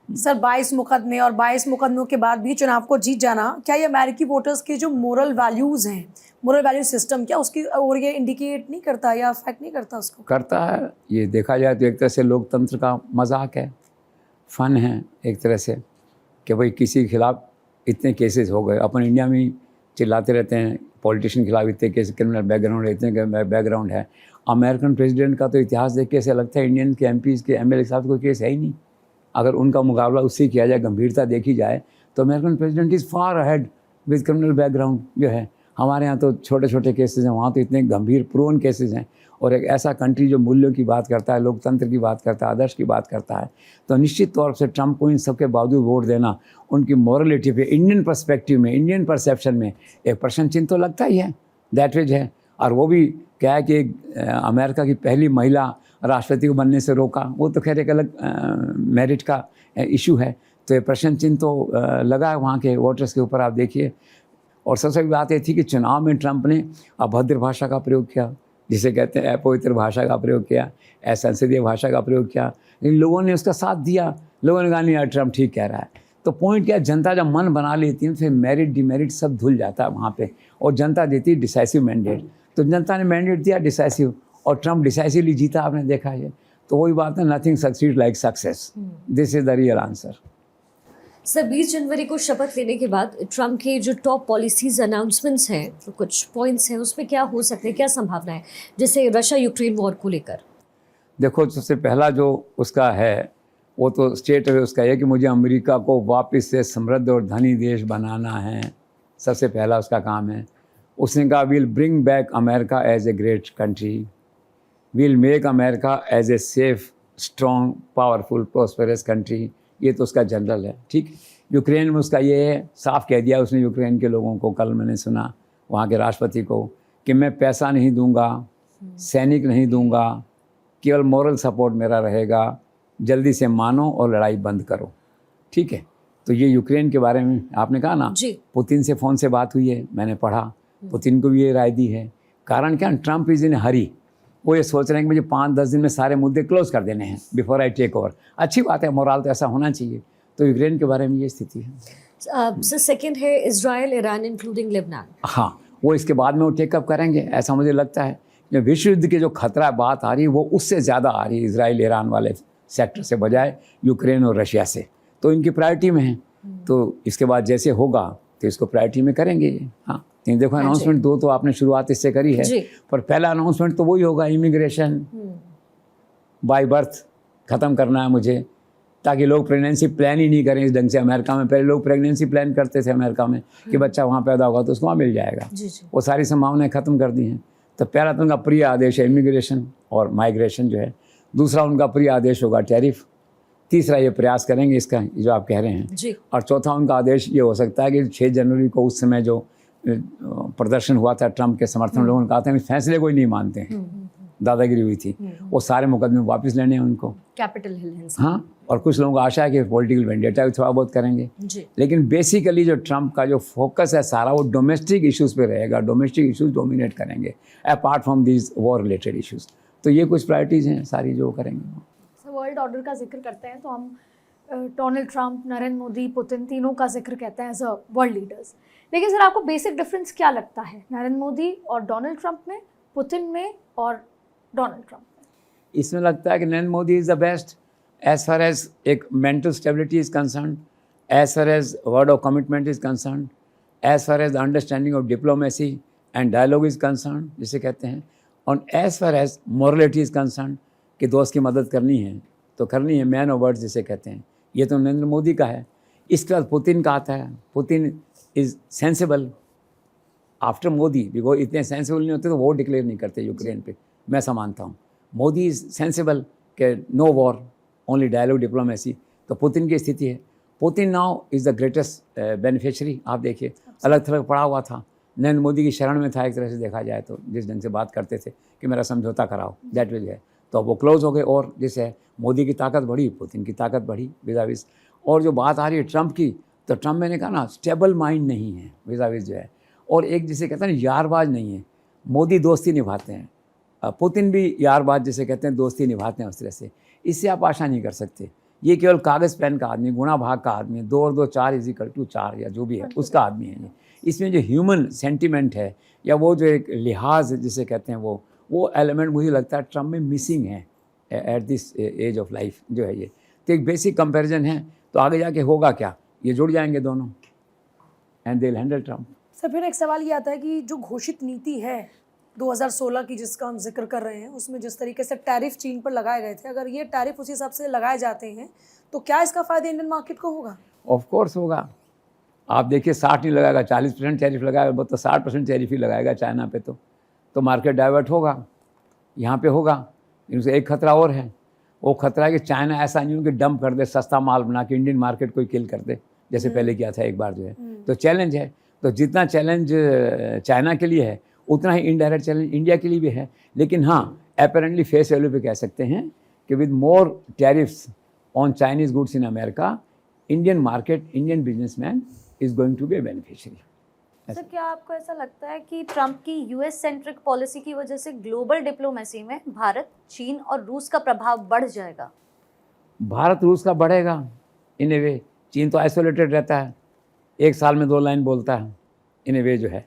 सर 22 मुकदमे और 22 मुकदमों के बाद भी चुनाव को जीत जाना, क्या ये अमेरिकी वोटर्स के जो मोरल वैल्यूज़ हैं, मोरल वैल्यू सिस्टम, क्या उसकी और ये इंडिकेट नहीं करता या अफेक्ट नहीं करता उसको? करता है, ये देखा जाए तो एक तरह से लोकतंत्र का मजाक है, फ़न है एक तरह से, कि भाई किसी के खिलाफ़ इतने केसेस हो गए। अपन इंडिया में ही चिल्लाते रहते हैं पॉलिटिशियन के खिलाफ इतने केस, क्रिमिनल बैकग्राउंड है, इतने बैकग्राउंड है। अमेरिकन प्रेसिडेंट का तो इतिहास देख के ऐसा लगता है इंडियन के MPs के MLA के साथ कोई केस है ही नहीं। अगर उनका मुकाबला उससे किया जाए, गंभीरता देखी जाए, तो American president is far ahead with criminal background जो है। हमारे यहाँ तो छोटे छोटे केसेस हैं, वहाँ तो इतने गंभीर प्रोन केसेस हैं। और एक ऐसा कंट्री जो मूल्यों की बात करता है, लोकतंत्र की बात करता है, आदर्श की बात करता है, तो निश्चित तौर से ट्रम्प को इन सब के बावजूद वोट देना उनकी मॉरलिटी पे, इंडियन पर्सपेक्टिव में, इंडियन परसेप्शन में एक प्रश्न चिन्ह तो लगता ही है, दैट वेज है। और वो भी क्या है कि अमेरिका की पहली महिला राष्ट्रपति को बनने से रोका, वो तो खैर एक अलग मेरिट का इशू है। तो ये प्रश्न चिन्ह तो लगा है वहाँ के वोटर्स के ऊपर, आप देखिए। और सबसे बड़ी बात ये थी कि चुनाव में ट्रंप ने अभद्र भाषा का प्रयोग किया, जिसे कहते हैं अपवित्र भाषा का प्रयोग किया, असंसदीय भाषा का प्रयोग किया, लेकिन लोगों ने उसका साथ दिया। लोगों ने कहा नहीं यार ट्रंप ठीक कह रहा है। तो पॉइंट क्या, जनता जब मन बना लेती है फिर मेरिट डिमेरिट सब धुल जाता है वहाँ पे, और जनता देती है डिसाइसिव मैंडेट। तो जनता ने मैंडेट दिया डिसाइसिव, और ट्रंप डिसाइसिवली जीता, आपने देखा है। तो वही बात है, nothing succeed like success, this is the real answer. Sir 20 जनवरी को शपथ लेने के बाद ट्रम्प के जो टॉप पॉलिसीज अनाउंसमेंट्स हैं, तो कुछ पॉइंट्स हैं उसमें क्या हो सकते हैं, क्या संभावना है, जैसे रशिया यूक्रेन वॉर को लेकर? देखो, सबसे पहला जो उसका है वो तो स्टेट है उसका ये कि मुझे अमेरिका को वापस से समृद्ध और धनी देश बनाना है, सबसे पहला उसका काम है। उसने कहा will bring back America as a great country, will make America as a safe strong powerful prosperous country. ये तो उसका जनरल है, ठीक। यूक्रेन में उसका ये है, साफ कह दिया उसने यूक्रेन के लोगों को, कल मैंने सुना वहाँ के राष्ट्रपति को, कि मैं पैसा नहीं दूंगा, सैनिक नहीं दूंगा, केवल मॉरल सपोर्ट मेरा रहेगा, जल्दी से मानो और लड़ाई बंद करो, ठीक है। तो ये यूक्रेन के बारे में आपने कहा ना, पुतिन से फ़ोन से बात हुई है, मैंने पढ़ा, पुतिन को भी ये राय दी है। कारण क्या, ट्रम्प इज़ इन हरी, वो ये सोच रहे हैं कि मुझे 5-10 दिन में सारे मुद्दे क्लोज कर देने हैं बिफोर आई टेक ओवर। अच्छी बात है, मोराल तो ऐसा होना चाहिए। तो यूक्रेन के बारे में ये स्थिति है। सर सेकंड है इजराइल ईरान इंक्लूडिंग लेबनान। हाँ, वो इसके बाद में वो टेकअप करेंगे, ऐसा मुझे लगता है। जो विश्व युद्ध के जो खतरा बात आ रही है वो उससे ज़्यादा आ रही है इजराइल ईरान वाले सेक्टर से बजाय यूक्रेन और रशिया से, तो इनकी प्रायोरिटी में है। तो इसके बाद जैसे होगा तो इसको प्रायोरिटी में करेंगे ये। हाँ, देखो अनाउंसमेंट दो तो आपने शुरुआत इससे करी है, पर पहला अनाउंसमेंट तो वही होगा, इमिग्रेशन बाय बर्थ ख़त्म करना है मुझे, ताकि लोग प्रेगनेंसी प्लान ही नहीं करें इस ढंग से। अमेरिका में पहले लोग प्रेगनेंसी प्लान करते थे अमेरिका में कि बच्चा वहाँ पैदा होगा तो उसको वहाँ मिल जाएगा, वो सारी संभावनाएं ख़त्म कर दी हैं। तो पहला तो उनका प्रिय आदेश है इमिग्रेशन और माइग्रेशन जो है, दूसरा उनका प्रिय आदेश होगा टैरिफ, तीसरा ये प्रयास करेंगे इसका जो आप कह रहे हैं, और चौथा उनका आदेश ये हो सकता है कि 6 जनवरी को उस समय जो प्रदर्शन हुआ था ट्रंप के समर्थन लोगों ने कहा था कि फैसले कोई नहीं मानते हैं, दादागिरी हुई थी, वो सारे मुकदमे वापस लेने हैं उनको, कैपिटल हिल। हाँ, और कुछ लोगों को आशा है कि पॉलिटिकल वेंडेटा भी थोड़ा बहुत करेंगे। लेकिन बेसिकली जो ट्रंप का जो फोकस है सारा वो डोमेस्टिक इश्यूज़ पे रहेगा, डोमेस्टिक इश्यूज़ डोमिनेट करेंगे apart from these war related issues. तो ये कुछ प्रायोरिटीज़ हैं सारी जो करेंगे। वर्ल्ड ऑर्डर का जिक्र करते हैं तो हम Donald Trump, Narendra Modi, Putin तीनों का जिक्र कहते हैं एज अ वर्ल्ड लीडर्स। लेकिन सर आपको बेसिक डिफरेंस क्या लगता है नरेंद्र मोदी और डोनाल्ड ट्रंप में, पुतिन में और डोनाल्ड ट्रंप में? इसमें लगता है कि Narendra Modi is the best as far as एक mental stability is concern, as far as word of commitment is concern, as far as understanding of diplomacy and dialogue is concern जिसे कहते हैं, और as far as morality is concern कि दोस्त की मदद करनी है तो करनी है, मैन ऑफ वर्ड्स जिसे कहते हैं, ये तो नरेंद्र मोदी का है। इसके बाद पुतिन का आता है, Putin is sensible after Modi, because इतने सेंसिबल नहीं होते तो वो डिक्लेयर नहीं करते यूक्रेन पे, मैं ऐसा मानता हूँ। मोदी इज़ सेंसिबल कि no war only dialogue diplomacy, तो पुतिन की स्थिति है। Putin now is the greatest beneficiary. आप देखिए अलग थलग पड़ा हुआ था, नरेंद्र मोदी की शरण में था एक तरह से देखा जाए तो, जिस ढंग से बात करते थे कि मेरा समझौता कराओ, दैट विल है, तो वो क्लोज हो गए। और जैसे मोदी की ताकत बढ़ी, पुतिन की ताकत बढ़ी विज़ाविज़। और जो बात आ रही है ट्रंप की, तो ट्रंप मैंने कहा ना स्टेबल माइंड नहीं है विज़ाविज़ जो है, और एक जिसे कहते हैं यारबाज नहीं है। मोदी दोस्ती निभाते हैं, पुतिन भी यारबाज जिसे कहते हैं दोस्ती निभाते हैं उस तरह से, इससे आप आशा नहीं कर सकते। ये केवल कागज़ पेन का आदमी, गुणा भाग का आदमी है, 2 और 2 4 = 4 या जो भी है उसका आदमी है ये। इसमें जो ह्यूमन सेंटिमेंट है या वो जो एक लिहाज जिसे कहते हैं वो एलिमेंट मुझे लगता है ट्रम्प में मिसिंग है at this age of life जो है ये। तो एक बेसिक कंपैरिजन है, तो आगे जाके होगा क्या, ये जुड़ जाएंगे दोनों and they will handle Trump. Sir फिर एक सवाल ये आता है कि जो घोषित नीति है 2016 की जिसका हम जिक्र कर रहे हैं, उसमें जिस तरीके से टैरिफ चीन पर लगाए गए थे, अगर ये टैरिफ उसी हिसाब से लगाए जाते हैं तो क्या इसका फ़ायदा इंडियन मार्केट को होगा? ऑफ कोर्स होगा। आप देखिए 60 नहीं लगाएगा, 40% टैरिफ लगाएगा, वो तो 60% टैरिफ ही लगाएगा चाइना पे, तो मार्केट डाइवर्ट होगा, यहाँ पे होगा। इनसे एक खतरा और है, वो खतरा है कि चाइना ऐसा नहीं हो कि डंप कर दे, सस्ता माल बना के इंडियन मार्केट को किल कर दे, जैसे पहले किया था एक बार जो है। तो चैलेंज है, तो जितना चैलेंज चाइना के लिए है उतना ही इनडायरेक्ट चैलेंज इंडिया के लिए भी है। लेकिन हाँ, अपेरेंटली फेस वैल्यू पे कह सकते हैं कि with more tariffs on Chinese goods in America, Indian market, Indian businessman is going to be a beneficiary. Sir क्या आपको ऐसा लगता है कि ट्रंप की यूएस सेंट्रिक पॉलिसी की वजह से ग्लोबल डिप्लोमेसी में भारत, चीन और रूस का प्रभाव बढ़ जाएगा? भारत रूस का बढ़ेगा इन ए वे। चीन तो आइसोलेटेड रहता है, एक साल में 2 लाइन बोलता है इन ए वे जो है।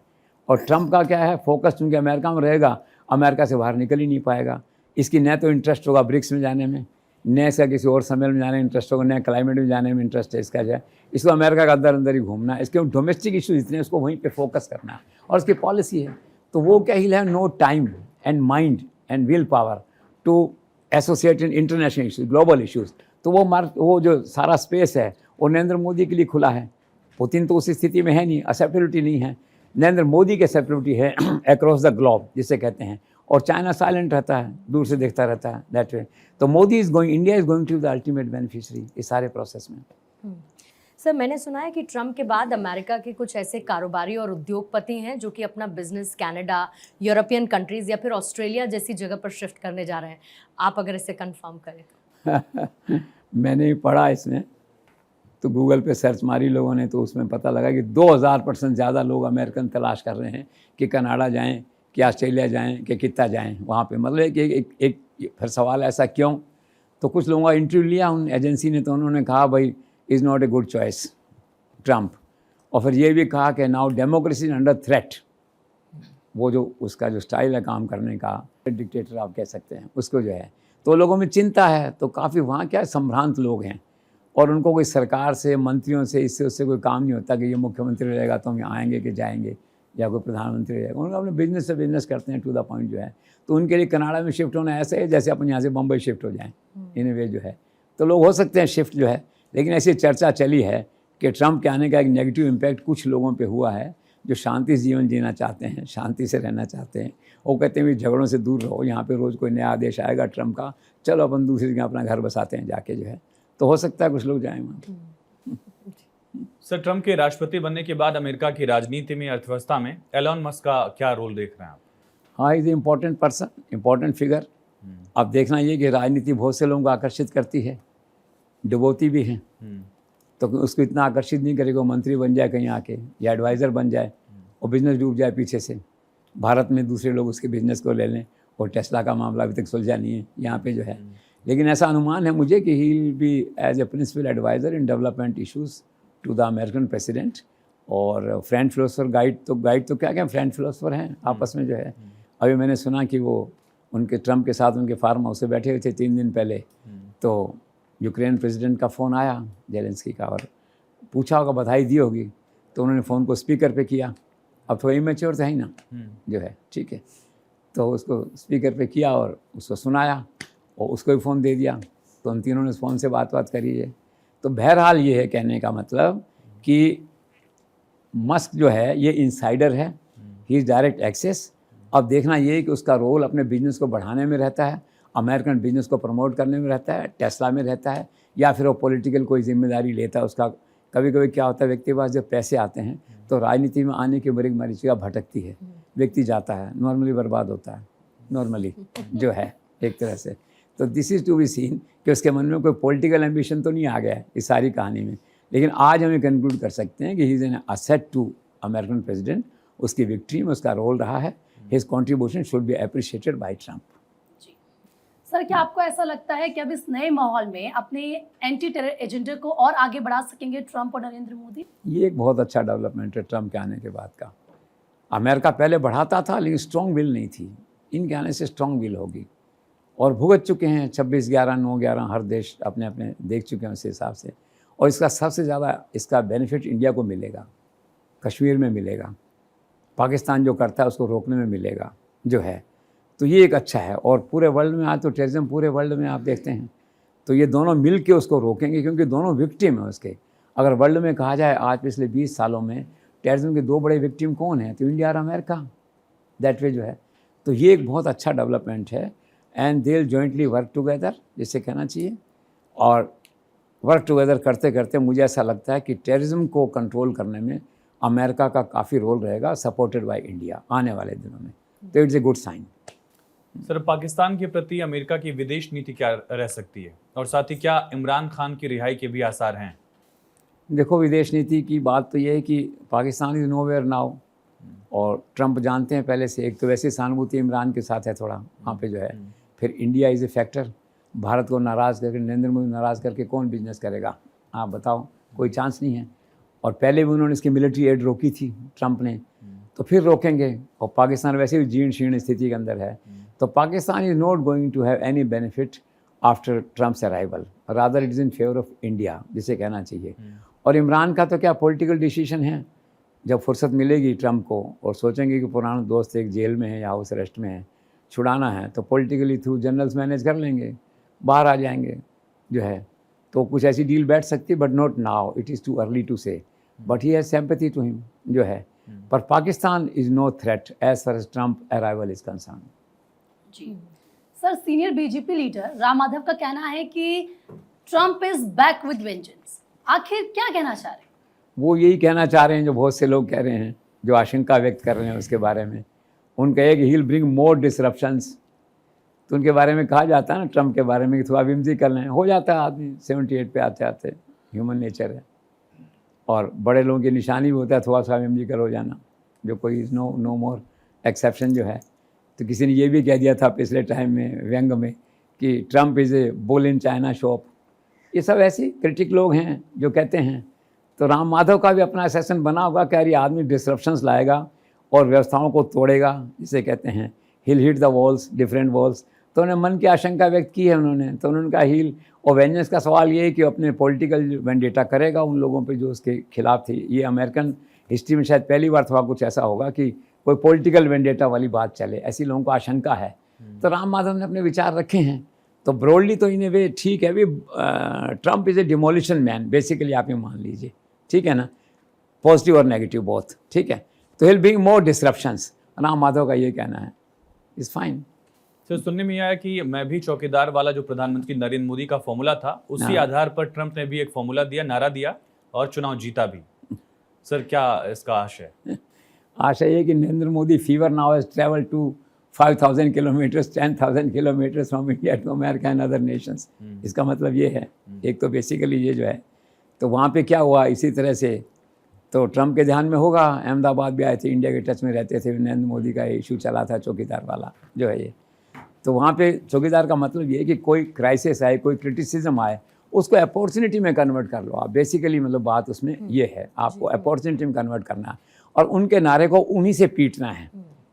और ट्रंप का क्या है, फोकस चूँकि अमेरिका में रहेगा, अमेरिका से बाहर निकल ही नहीं पाएगा। इसकी न तो इंटरेस्ट होगा ब्रिक्स में जाने में, न इसका किसी और सम्मेलन में जाने में इंटरेस्ट होगा, न क्लाइमेट में जाने में इंटरेस्ट है इसका जो है। इसको अमेरिका का अंदर अंदर ही घूमना है, इसके डोमेस्टिक इशूज़ इतने, उसको वहीं पे फोकस करना है और उसकी पॉलिसी है। तो वो क्या ही है, no time and mind and will power to associate in international issues, global issues. तो वो जो सारा स्पेस है वो नरेंद्र मोदी के लिए खुला है। पुतिन तो उस स्थिति में है नहीं, एक्सेप्टेबिलिटी नहीं है। नरेंद्र मोदी की एक्सेप्टेबिलिटी है अक्रॉस द ग्लोब जिसे कहते हैं, और चाइना साइलेंट रहता है, दूर से देखता रहता है, दैट वे। तो Modi is going, India is going to the ultimate beneficiary इस सारे प्रोसेस में। सर मैंने सुना है कि ट्रंप के बाद अमेरिका के कुछ ऐसे कारोबारी और उद्योगपति हैं जो कि अपना बिजनेस कनाडा, यूरोपियन कंट्रीज़ या फिर ऑस्ट्रेलिया जैसी जगह पर शिफ्ट करने जा रहे हैं। आप अगर इसे कंफर्म करें तो। मैंने पढ़ा इसमें, तो गूगल पे सर्च मारी लोगों ने, तो उसमें पता लगा कि 2000% ज़्यादा लोग अमेरिकन तलाश कर रहे हैं कि कनाडा जाएं, कि ऑस्ट्रेलिया जाएं, कि कितना जाएं वहाँ पे। मतलब कि एक फिर सवाल ऐसा क्यों? तो कुछ लोगों का इंटरव्यू लिया उन एजेंसी ने, तो उन्होंने कहा भाई is not a good choice Trump. और फिर ये भी कहा कि नाउ डेमोक्रेसी अंडर थ्रेट। वो जो उसका जो स्टाइल है काम करने का, डिक्टेटर आप कह सकते हैं उसको, जो है तो लोगों में चिंता है। तो काफ़ी वहाँ क्या संभ्रांत लोग हैं और उनको कोई सरकार से, मंत्रियों से, इससे उससे कोई काम नहीं होता कि ये मुख्यमंत्री रहेगा तो हम यहाँ आएंगे कि जाएंगे, या कोई प्रधानमंत्री रहेगा। उनको अपने बिजनेस से बिजनेस करते हैं टू द पॉइंट, जो है तो उनके लिए कनाडा में शिफ्ट होना ऐसे है जैसे अपन यहाँ से बम्बई शिफ्ट हो जाएँ इन वे, जो है तो लोग हो सकते हैं शिफ्ट, जो है। लेकिन ऐसी चर्चा चली है कि ट्रंप के आने का एक नेगेटिव इम्पैक्ट कुछ लोगों पे हुआ है जो शांति से जीवन जीना चाहते हैं, शांति से रहना चाहते हैं। वो कहते हैं भी झगड़ों से दूर रहो, यहाँ पे रोज़ कोई नया आदेश आएगा ट्रंप का, चलो अपन दूसरी जगह अपना घर बसाते हैं जाके, जो है तो हो सकता है कुछ लोग जाएँ वहाँ। सर, ट्रंप के राष्ट्रपति बनने के बाद अमेरिका की राजनीति में, अर्थव्यवस्था में एलन मस्क का क्या रोल देख रहे हैं आप? हाँ, is important person, important figure. अब देखना ये कि राजनीति बहुत से लोगों को आकर्षित करती है, डुबोती भी हैं, तो उसको इतना आकर्षित नहीं करेगा मंत्री बन जाए कहीं आके या एडवाइज़र बन जाए और बिजनेस डूब जाए पीछे से, भारत में दूसरे लोग उसके बिजनेस को ले लें। और टेस्ला का मामला अभी तक सुलझा नहीं है यहाँ पे, जो है। लेकिन ऐसा अनुमान है मुझे कि he will be as a principal adviser in development issues to the American president. और फ्रेंच फिलोसफर गाइड तो क्या फ्रेंच फिलोसफर हैं आपस में, जो है। अभी मैंने सुना कि वो उनके ट्रंप के साथ उनके फार्म हाउस से बैठे हुए थे 3 दिन पहले, तो यूक्रेन प्रेसिडेंट का फ़ोन आया जेलेंस्की का और पूछा होगा, बधाई दी होगी, तो उन्होंने फ़ोन को स्पीकर पे किया। अब थोड़ा इमेच्योर था ही ना, जो है, ठीक है, तो उसको स्पीकर पे किया और उसको सुनाया और उसको भी फ़ोन दे दिया, तो उन तीनों ने फ़ोन से बात करी है। तो बहरहाल ये है कहने का मतलब कि मस्क जो है ये इनसाइडर है, ही इज़ डायरेक्ट एक्सेस। अब देखना ये है कि उसका रोल अपने बिजनेस को बढ़ाने में रहता है, अमेरिकन बिजनेस को प्रमोट करने में रहता है, टेस्ला में रहता है, या फिर वो पॉलिटिकल कोई जिम्मेदारी लेता है उसका। कभी कभी क्या होता है, व्यक्ति के पास जब पैसे आते हैं तो राजनीति में आने की बड़ी मरीचिका भटकती है, व्यक्ति जाता है, नॉर्मली बर्बाद होता है, नॉर्मली, जो है एक तरह से। तो this is to be seen कि उसके मन में कोई पॉलिटिकल एम्बिशन तो नहीं आ गया है इस सारी कहानी में। लेकिन आज हमें कंक्लूड कर सकते हैं कि he is an asset to American president. उसकी विक्ट्री में उसका रोल रहा है, his contribution should be appreciated by Trump. Sir, क्या आपको ऐसा लगता है कि अब इस नए माहौल में अपने एंटी टेरर एजेंडे को और आगे बढ़ा सकेंगे ट्रंप और नरेंद्र मोदी? ये एक बहुत अच्छा डेवलपमेंट है ट्रंप के आने के बाद का। अमेरिका पहले बढ़ाता था लेकिन स्ट्रॉन्ग विल नहीं थी, इनके आने से स्ट्रॉन्ग विल होगी और भुगत चुके हैं 26-11, 9-11 हर देश अपने अपने देख चुके हैं उस हिसाब से। और इसका सबसे ज़्यादा इसका बेनिफिट इंडिया को मिलेगा, कश्मीर में मिलेगा, पाकिस्तान जो करता है उसको रोकने में मिलेगा, जो है तो ये एक अच्छा है। और पूरे वर्ल्ड में आज तो टेररिज्म पूरे वर्ल्ड में आप देखते हैं, तो ये दोनों मिल के उसको रोकेंगे क्योंकि दोनों विक्टिम हैं उसके। अगर वर्ल्ड में कहा जाए आज पिछले 20 सालों में टेररिज्म के 2 बड़े विक्टिम कौन हैं, तो इंडिया और अमेरिका, दैट वे, जो है तो ये एक बहुत अच्छा डेवलपमेंट है। And they will jointly work together, जिससे कहना चाहिए। और वर्क टुगेदर करते करते मुझे ऐसा लगता है कि टेररिज्म को कंट्रोल करने में अमेरिका का काफ़ी रोल रहेगा, सपोर्टेड बाय इंडिया आने वाले दिनों में। तो it's a good sign. Sir, Pakistan के प्रति अमेरिका की विदेश नीति क्या रह सकती है, और साथ ही क्या इमरान खान की रिहाई के भी आसार हैं? देखो, विदेश नीति की बात तो ये है कि पाकिस्तान इज़ नोवेयर नाउ, और ट्रंप जानते हैं पहले से, एक तो वैसे सहानुभूति इमरान के साथ है थोड़ा वहाँ पे, जो है फिर India is a factor. Bharat को नाराज़ करके, नरेंद्र मोदी नाराज़ करके कौन बिजनेस करेगा, आप बताओ, कोई चांस नहीं है। और पहले भी उन्होंने इसकी मिलिट्री एड रोकी थी ट्रंप ने, तो फिर रोकेंगे। और पाकिस्तान वैसे भी जीर्ण शीर्ण स्थिति के अंदर है, तो Pakistan is not going to have any benefit after Trump's arrival, rather it is in favour of India, जिसे कहना चाहिए। और इमरान का तो क्या पॉलिटिकल डिसीजन है, जब फुर्सत मिलेगी ट्रंप को और सोचेंगे कि पुराना दोस्त एक जेल में है या हाउस अरेस्ट में है, छुड़ाना है, तो पॉलिटिकली थ्रू जनरल्स मैनेज कर लेंगे, बाहर आ जाएंगे, जो है तो कुछ ऐसी डील बैठ सकती है, but not now, it is too early to say, but he has sympathy to him, जो है। पर Pakistan is no threat as far as Trump arrival is concern. Ji sir, senior BJP leader Ram Madhav का कहना है कि Trump is back with vengeance. आखिर क्या कहना चाह रहे हैं? वो यही कहना चाह रहे हैं जो बहुत से लोग कह रहे हैं, जो आशंका व्यक्त कर रहे हैं उसके बारे में। उनका है कि he will bring more disruptions. तो उनके बारे में कहा जाता है ना, ट्रंप के बारे में, कि थोड़ा विमसी कर लें, हो जाता है आदमी 78 पे आते आते, ह्यूमन नेचर है। और बड़े लोगों की निशानी भी होता है थोड़ा सा विमजिकल हो जाना, जो कोई नो मोर एक्सेप्शन, जो है। तो किसी ने ये भी कह दिया था पिछले टाइम में व्यंग में कि Trump is a bull in China shop. ये सब ऐसे क्रिटिक लोग हैं जो कहते हैं, तो राम माधव का भी अपना सेशन बना होगा कि यार ये आदमी डिसरप्शंस लाएगा और व्यवस्थाओं को तोड़ेगा, जिसे कहते हैं he'll hit the walls, different walls. तो उन्होंने मन की आशंका व्यक्त की है उन्होंने, तो उन्होंने कहा हील। और वेंजेंस का सवाल ये है कि अपने पॉलिटिकल वेंडेटा करेगा उन लोगों पे जो उसके खिलाफ थे। ये अमेरिकन हिस्ट्री में शायद पहली बार थोड़ा कुछ ऐसा होगा कि कोई पॉलिटिकल वेंडेटा वाली बात चले, ऐसी लोगों को आशंका है। तो राम माधव ने अपने विचार रखे हैं, तो ब्रॉडली तो इन ए वे ठीक है। अभी Trump is a demolition man basically, आप ये मान लीजिए, ठीक है ना, पॉजिटिव और नेगेटिव बोथ, ठीक है। तो he'll bring more disruptions, Ram Madhav का ये कहना है, इज़ फाइन। सर सुनने में आया कि मैं भी चौकीदार वाला जो प्रधानमंत्री नरेंद्र मोदी का फॉर्मूला था, उसी आधार पर ट्रंप ने भी एक फॉर्मूला दिया, नारा दिया और चुनाव जीता भी। सर क्या इसका आशय है? आशा ये कि Narendra Modi fever now has travel to 5,000 kilometres, 10,000 kilometres from India to America and other nations. इसका मतलब ये है, एक तो बेसिकली ये जो है, तो वहाँ पे क्या हुआ इसी तरह से, तो ट्रम्प के ध्यान में होगा, अहमदाबाद भी आए थे, इंडिया के टच में रहते थे, नरेंद्र मोदी का इशू चला था चौकीदार वाला जो है ये। तो वहाँ पे चौकीदार का मतलब ये है कि कोई क्राइसिस आए, कोई क्रिटिसिज्म आए, उसको अपॉर्चुनिटी में कन्वर्ट कर लो आप। बेसिकली मतलब बात उसमें ये है, आपको अपॉर्चुनिटी में कन्वर्ट करना है और उनके नारे को उन्हीं से पीटना है।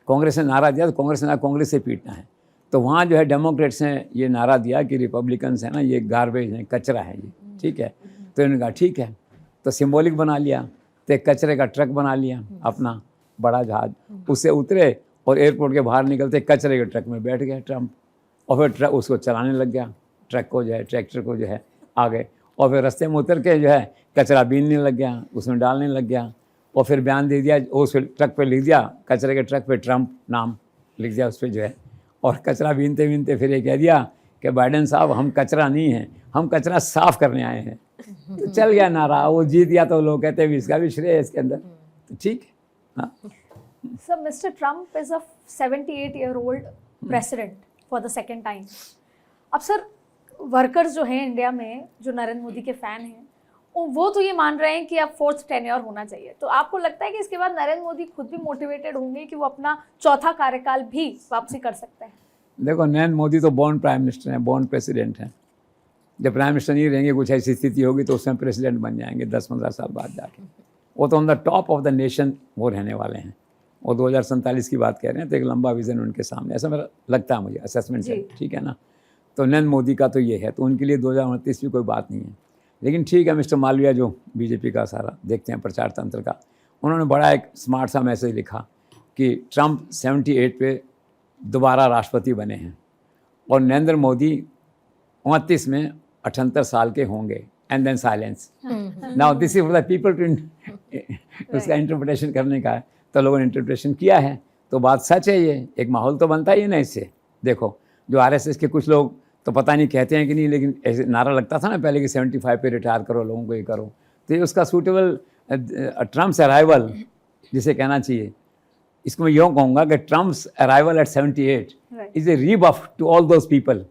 कांग्रेस ने नारा दिया तो कांग्रेस से पीटना है। तो वहाँ जो है डेमोक्रेट्स ने ये नारा दिया कि रिपब्लिकन्स है ना ये गार्बेज है, कचरा है ये, ठीक है। तो इन्होंने कहा ठीक है, तो सिम्बॉलिक बना लिया, तो एक कचरे का ट्रक बना लिया अपना बड़ा जहाज, उससे उतरे और एयरपोर्ट के बाहर निकलते कचरे के ट्रक में बैठ गए ट्रम्प, और फिर ट्रक उसको चलाने लग गया, ट्रक को जो है, ट्रैक्टर को जो है आगे, और फिर रास्ते में उतर के जो है कचरा बीनने लग गया, उसमें डालने लग गया, और फिर बयान दे दिया, उस ट्रक पे लिख दिया, कचरे के ट्रक पे ट्रम्प नाम लिख दिया उस पर जो है, और कचरा बीनते बीनते फिर ये कह दिया कि बाइडेन साहब हम कचरा नहीं हैं, हम कचरा साफ़ करने आए हैं। तो चल गया नारा, वो जीत गया। तो लोग कहते हैं इसका भी श्रेय है इसके अंदर, तो ठीक है। हाँ So Mr. Trump is a 78-year-old president for the second time. अब सर वर्कर्स जो हैं इंडिया में जो नरेंद्र मोदी के फ़ैन हैं, वो तो ये मान रहे हैं कि अब 4th टेन्योर होना चाहिए। तो आपको लगता है कि इसके बाद नरेंद्र मोदी खुद भी मोटिवेटेड होंगे कि वो अपना चौथा कार्यकाल भी वापसी कर सकते हैं? देखो, नरेंद्र मोदी तो बॉर्न प्राइम मिनिस्टर हैं, बॉर्न प्रेसिडेंट हैं। जब प्राइम मिनिस्टर नहीं रहेंगे, कुछ ऐसी स्थिति होगी तो उसमें प्रेसिडेंट बन जाएंगे 10-15 साल बाद जाके। वो तो on the top of the nation वो रहने वाले हैं, और 2047 की बात कह रहे हैं, तो एक लंबा विज़न उनके सामने, ऐसा मेरा लगता है मुझे, असेसमेंट है, ठीक है ना। तो नरेंद्र मोदी का तो ये है, तो उनके लिए 2029 की कोई बात नहीं है। लेकिन ठीक है, मिस्टर मालवीया जो बीजेपी का सारा देखते हैं प्रचार तंत्र का, उन्होंने बड़ा एक स्मार्ट सा मैसेज लिखा कि ट्रम्प 78 पे दोबारा राष्ट्रपति बने हैं और नरेंद्र मोदी 29 में 78 साल के होंगे, and then silence. Now this is for the people to उसका इंटरप्रिटेशन करने का है, तो लोगों ने इंटरप्रिटेशन किया है, तो बात सच है। ये एक माहौल तो बनता ही है ना इससे। देखो, जो आरएसएस के कुछ लोग तो पता नहीं कहते हैं कि नहीं, लेकिन ऐसे नारा लगता था ना पहले कि 75 पे रिटायर करो, लोगों को ये करो, तो ये उसका सूटेबल ट्रम्प्स अराइवल जिसे कहना चाहिए, इसको मैं यूँ कहूँगा कि Trump's arrival at 78 is a rebuff to all those people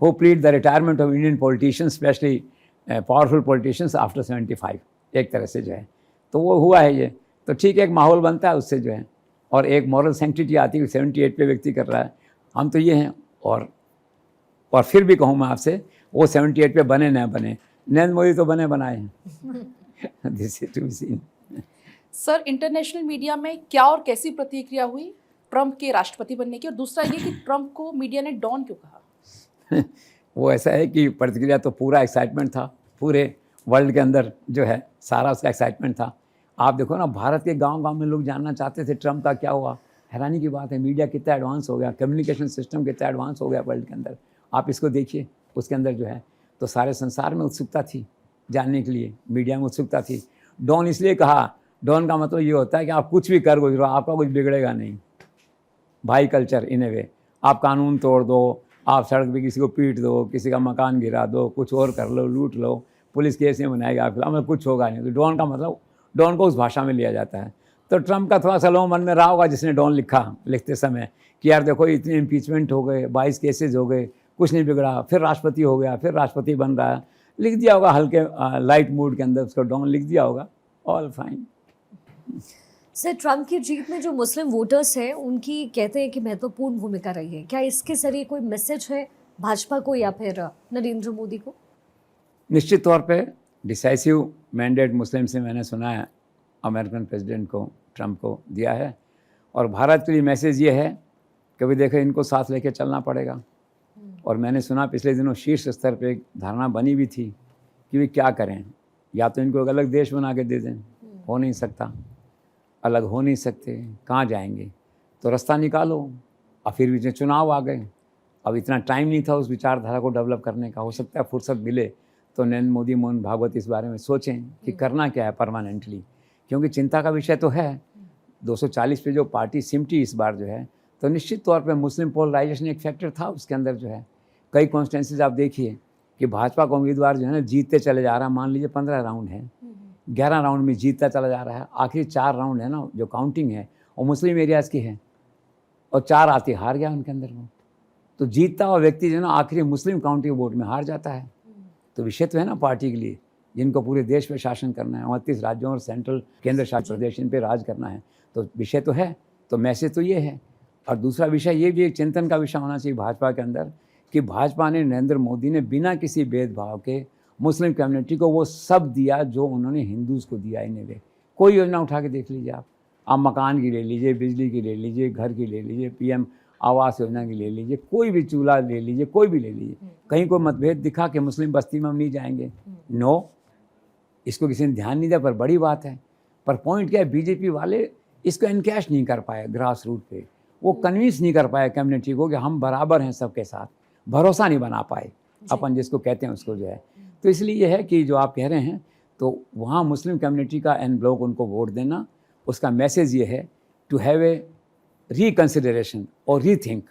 who plead the retirement of Indian politicians, especially powerful politicians after 75, एक तरह से जो है। तो वो हुआ है ये, तो ठीक है, एक माहौल बनता है उससे जो है, और एक मॉरल सैंक्टिटी आती है। 78 पे व्यक्ति कर रहा है, हम तो ये हैं। और फिर भी कहूँ मैं आपसे, वो 78 पे बने ना बने, नरेंद्र मोदी तो बने बनाए हैं। This is to be seen. Sir, international media में क्या और कैसी प्रतिक्रिया हुई ट्रंप के राष्ट्रपति बनने की, और दूसरा ये कि ट्रंप को मीडिया ने डॉन क्यों कहा? वो ऐसा है कि प्रतिक्रिया तो पूरा एक्साइटमेंट था, पूरे वर्ल्ड के अंदर जो है सारा उसका एक्साइटमेंट था। आप देखो ना, भारत के गांव-गांव में लोग जानना चाहते थे ट्रम्प का क्या हुआ। हैरानी की बात है, मीडिया कितना एडवांस हो गया, कम्युनिकेशन सिस्टम कितना एडवांस हो गया वर्ल्ड के अंदर। आप इसको देखिए, उसके अंदर जो है तो सारे संसार में उत्सुकता थी जानने के लिए, मीडिया में उत्सुकता थी। डॉन इसलिए कहा, डॉन का मतलब ये होता है कि आप कुछ भी कर गुजरो, आपका कुछ बिगड़ेगा नहीं। भाई कल्चर इन ए वे, आप कानून तोड़ दो, आप सड़क पे किसी को पीट दो, किसी का मकान गिरा दो, कुछ और कर लो, लूट लो, पुलिस केस नहीं बनाएगा आपके खिलाफ, कुछ होगा नहीं। तो डॉन का मतलब, डॉन को उस भाषा में लिया जाता है। तो ट्रम्प का थोड़ा सा लोगों मन में रहा होगा जिसने डॉन लिखा लिखते समय कि यार देखो, इतने इम्पीचमेंट हो गए, 22 केसेज हो गए, कुछ नहीं बिगड़ा, फिर राष्ट्रपति हो गया, फिर राष्ट्रपति बन रहा है, लिख दिया होगा हल्के लाइट मूड के अंदर, उसको डॉन लिख दिया होगा, ऑल फाइन। सर, ट्रम्प की जीत में जो मुस्लिम वोटर्स हैं उनकी कहते हैं कि महत्वपूर्ण भूमिका रही है, क्या इसके जरिए कोई मैसेज है भाजपा को या फिर नरेंद्र मोदी को? निश्चित तौर पे डिसाइसिव मैंडेट मुस्लिम से मैंने सुना है अमेरिकन प्रेसिडेंट को, ट्रंप को दिया है। और भारत के लिए मैसेज ये है कि भाई देखो इनको साथ लेके चलना पड़ेगा। और मैंने सुना पिछले दिनों शीर्ष स्तर पे एक धारणा बनी भी थी कि वे क्या करें, या तो इनको एक अलग देश बना के दे दें, हो नहीं सकता, अलग हो नहीं सकते, कहाँ जाएंगे, तो रास्ता निकालो। और फिर भी चुनाव आ गए, अब इतना टाइम नहीं था उस विचारधारा को डेवलप करने का। हो सकता है फुर्सत मिले तो नरेंद्र मोदी, मोहन भागवत इस बारे में सोचें कि करना क्या है परमानेंटली, क्योंकि चिंता का विषय तो है। 240 पे जो पार्टी सिमटी इस बार जो है, तो निश्चित तौर पे मुस्लिम पोलराइजेशन एक फैक्टर था उसके अंदर जो है। कई कॉन्स्टिट्यूंसीज आप देखिए कि भाजपा का उम्मीदवार जो है ना जीतते चले जा रहा है। मान लीजिए 15 राउंड है, 11 राउंड में जीतता चला जा रहा है, आखिरी 4 राउंड है ना जो काउंटिंग है वो मुस्लिम एरियाज़ की है, और 4 आते हार गया उनके अंदर वो। तो जीतता हुआ व्यक्ति जो है ना आखिरी मुस्लिम काउंटी वोट में हार जाता है। तो विषय तो है ना पार्टी के लिए, जिनको पूरे देश पे शासन करना है, 29 राज्यों और सेंट्रल केंद्र शासित प्रदेश इन पे राज करना है, तो विषय तो है। तो मैसेज तो ये है। और दूसरा विषय ये भी एक चिंतन का विषय होना चाहिए भाजपा के अंदर कि भाजपा ने, नरेंद्र मोदी ने बिना किसी भेदभाव के मुस्लिम कम्युनिटी को वो सब दिया जो उन्होंने हिंदूज़ को दिया। इन्हें वे कोई योजना उठा के देख लीजिए आप मकान की ले लीजिए, बिजली की ले लीजिए, घर की ले लीजिए, पीएम आवास योजना की ले लीजिए, कोई भी चूल्हा ले लीजिए, कोई भी ले लीजिए, कहीं कोई मतभेद दिखा कि मुस्लिम बस्ती में हम नहीं जाएंगे, नो, इसको किसी ने ध्यान नहीं दिया। पर बड़ी बात है, पर पॉइंट क्या है, बीजेपी वाले इसको इनकैश नहीं कर पाए ग्रास रूट पे, वो कन्विंस नहीं कर पाए कम्युनिटी को कि हम बराबर हैं सबके साथ, भरोसा नहीं बना पाए अपन जिसको कहते हैं उसको जो है। तो इसलिए ये है कि जो आप कह रहे हैं, तो वहाँ मुस्लिम कम्युनिटी का एन ब्लॉक उनको वोट देना, उसका मैसेज ये है टू हैव ए रिकन्सिडरेशन और rethink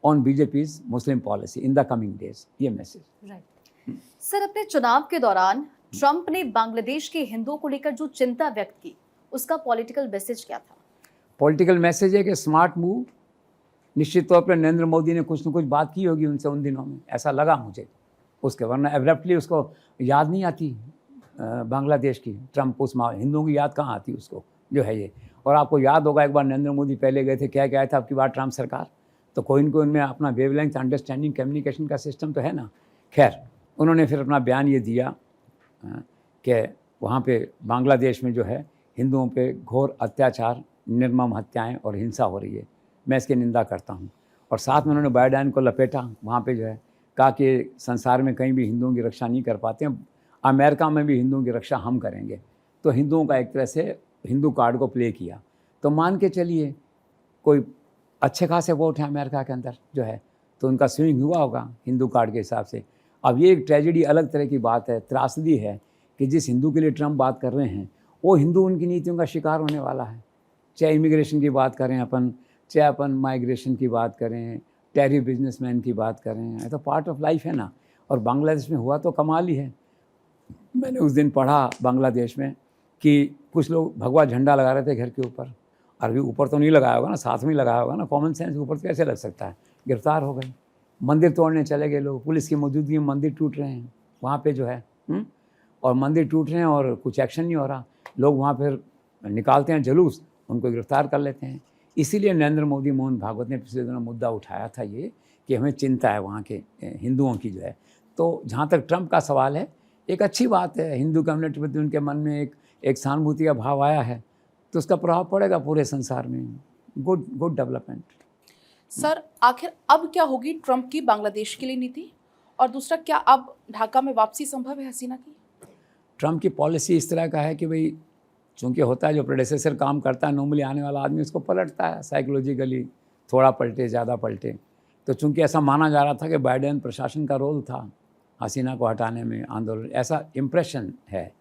on BJP's Muslim policy in the coming days, ये मैसेज। राइट सर, अपने चुनाव के दौरान ट्रंप ने बांग्लादेश के हिंदुओं को लेकर जो चिंता व्यक्त की, उसका पॉलिटिकल मैसेज क्या था? पॉलिटिकल मैसेज है कि स्मार्ट मूव, निश्चित तौर पर नरेंद्र मोदी ने कुछ न कुछ बात की होगी उनसे उन दिनों में, ऐसा लगा मुझे उसके, वरना एब्रप्टली उसको याद नहीं आती बांग्लादेश की, ट्रंप उस हिंदुओं की याद कहाँ आती उसको जो है ये। और आपको याद होगा एक बार नरेंद्र मोदी पहले गए थे, क्या क्या था आपकी बार ट्रंप सरकार, तो कोई न कोई उनमें अपना वेवलेंथ अंडरस्टैंडिंग कम्युनिकेशन का सिस्टम तो है ना। खैर, उन्होंने फिर अपना बयान ये दिया कि वहाँ पे बांग्लादेश में जो है हिंदुओं पे घोर अत्याचार, निर्मम हत्याएं और हिंसा हो रही है, मैं इसकी निंदा करता हूँ। और साथ में उन्होंने बाइडेन को लपेटा, वहाँ पे जो है कहा कि संसार में कहीं भी हिंदुओं की रक्षा नहीं कर पाते हैं, अमेरिका में भी हिंदुओं की रक्षा हम करेंगे। तो हिंदुओं का एक तरह से हिंदू कार्ड को प्ले किया। तो मान के चलिए कोई अच्छे खासे वोट हैं अमेरिका के अंदर जो है, तो उनका स्विंग हुआ होगा हिंदू कार्ड के हिसाब से। अब ये एक ट्रेजेडी अलग तरह की बात है, त्रासदी है कि जिस हिंदू के लिए ट्रंप बात कर रहे हैं वो हिंदू उनकी नीतियों का शिकार होने वाला है। चाहे इमिग्रेशन की बात करें अपन, चाहे अपन माइग्रेशन की बात करें, टेरी बिजनेसमैन की बात करें, ये तो पार्ट ऑफ लाइफ है ना। और बांग्लादेश में हुआ तो कमाल ही है। मैंने उस दिन पढ़ा बांग्लादेश में कि कुछ लोग भगवा झंडा लगा रहे थे घर के ऊपर। अरबी ऊपर तो नहीं लगाया होगा ना, साथ में लगाया होगा ना, कॉमन सेंस ऊपर तो कैसे लग सकता है। गिरफ्तार हो गए, मंदिर तोड़ने चले गए लोग, पुलिस की मौजूदगी में मंदिर टूट रहे हैं वहाँ पे जो है, और मंदिर टूट रहे हैं और कुछ एक्शन नहीं हो रहा। लोग वहाँ फिर निकालते हैं जुलूस, उनको गिरफ्तार कर लेते हैं। इसीलिए नरेंद्र मोदी, मोहन भागवत ने पिछले दिनों मुद्दा उठाया था ये कि हमें चिंता है वहाँ के हिंदुओं की जो है। तो जहाँ तक ट्रंप का सवाल है, एक अच्छी बात है, हिंदू कम्युनिटी प्रति उनके मन में एक सहानुभूति का भाव आया है, तो उसका प्रभाव पड़ेगा पूरे संसार में। Good development. सर, आखिर अब क्या होगी ट्रंप की बांग्लादेश के लिए नीति, और दूसरा क्या अब ढाका में वापसी संभव है हसीना की? ट्रंप की पॉलिसी इस तरह का है कि भाई चूँकि होता है जो प्रेडेसेसर काम करता है, नॉर्मली आने वाला आदमी उसको पलटता है साइकोलॉजिकली, थोड़ा पलटे ज़्यादा पलटे। तो चूँकि ऐसा माना जा रहा था कि बाइडेन प्रशासन का रोल था हसीना को हटाने में, आंदोलन, ऐसा इम्प्रेशन है।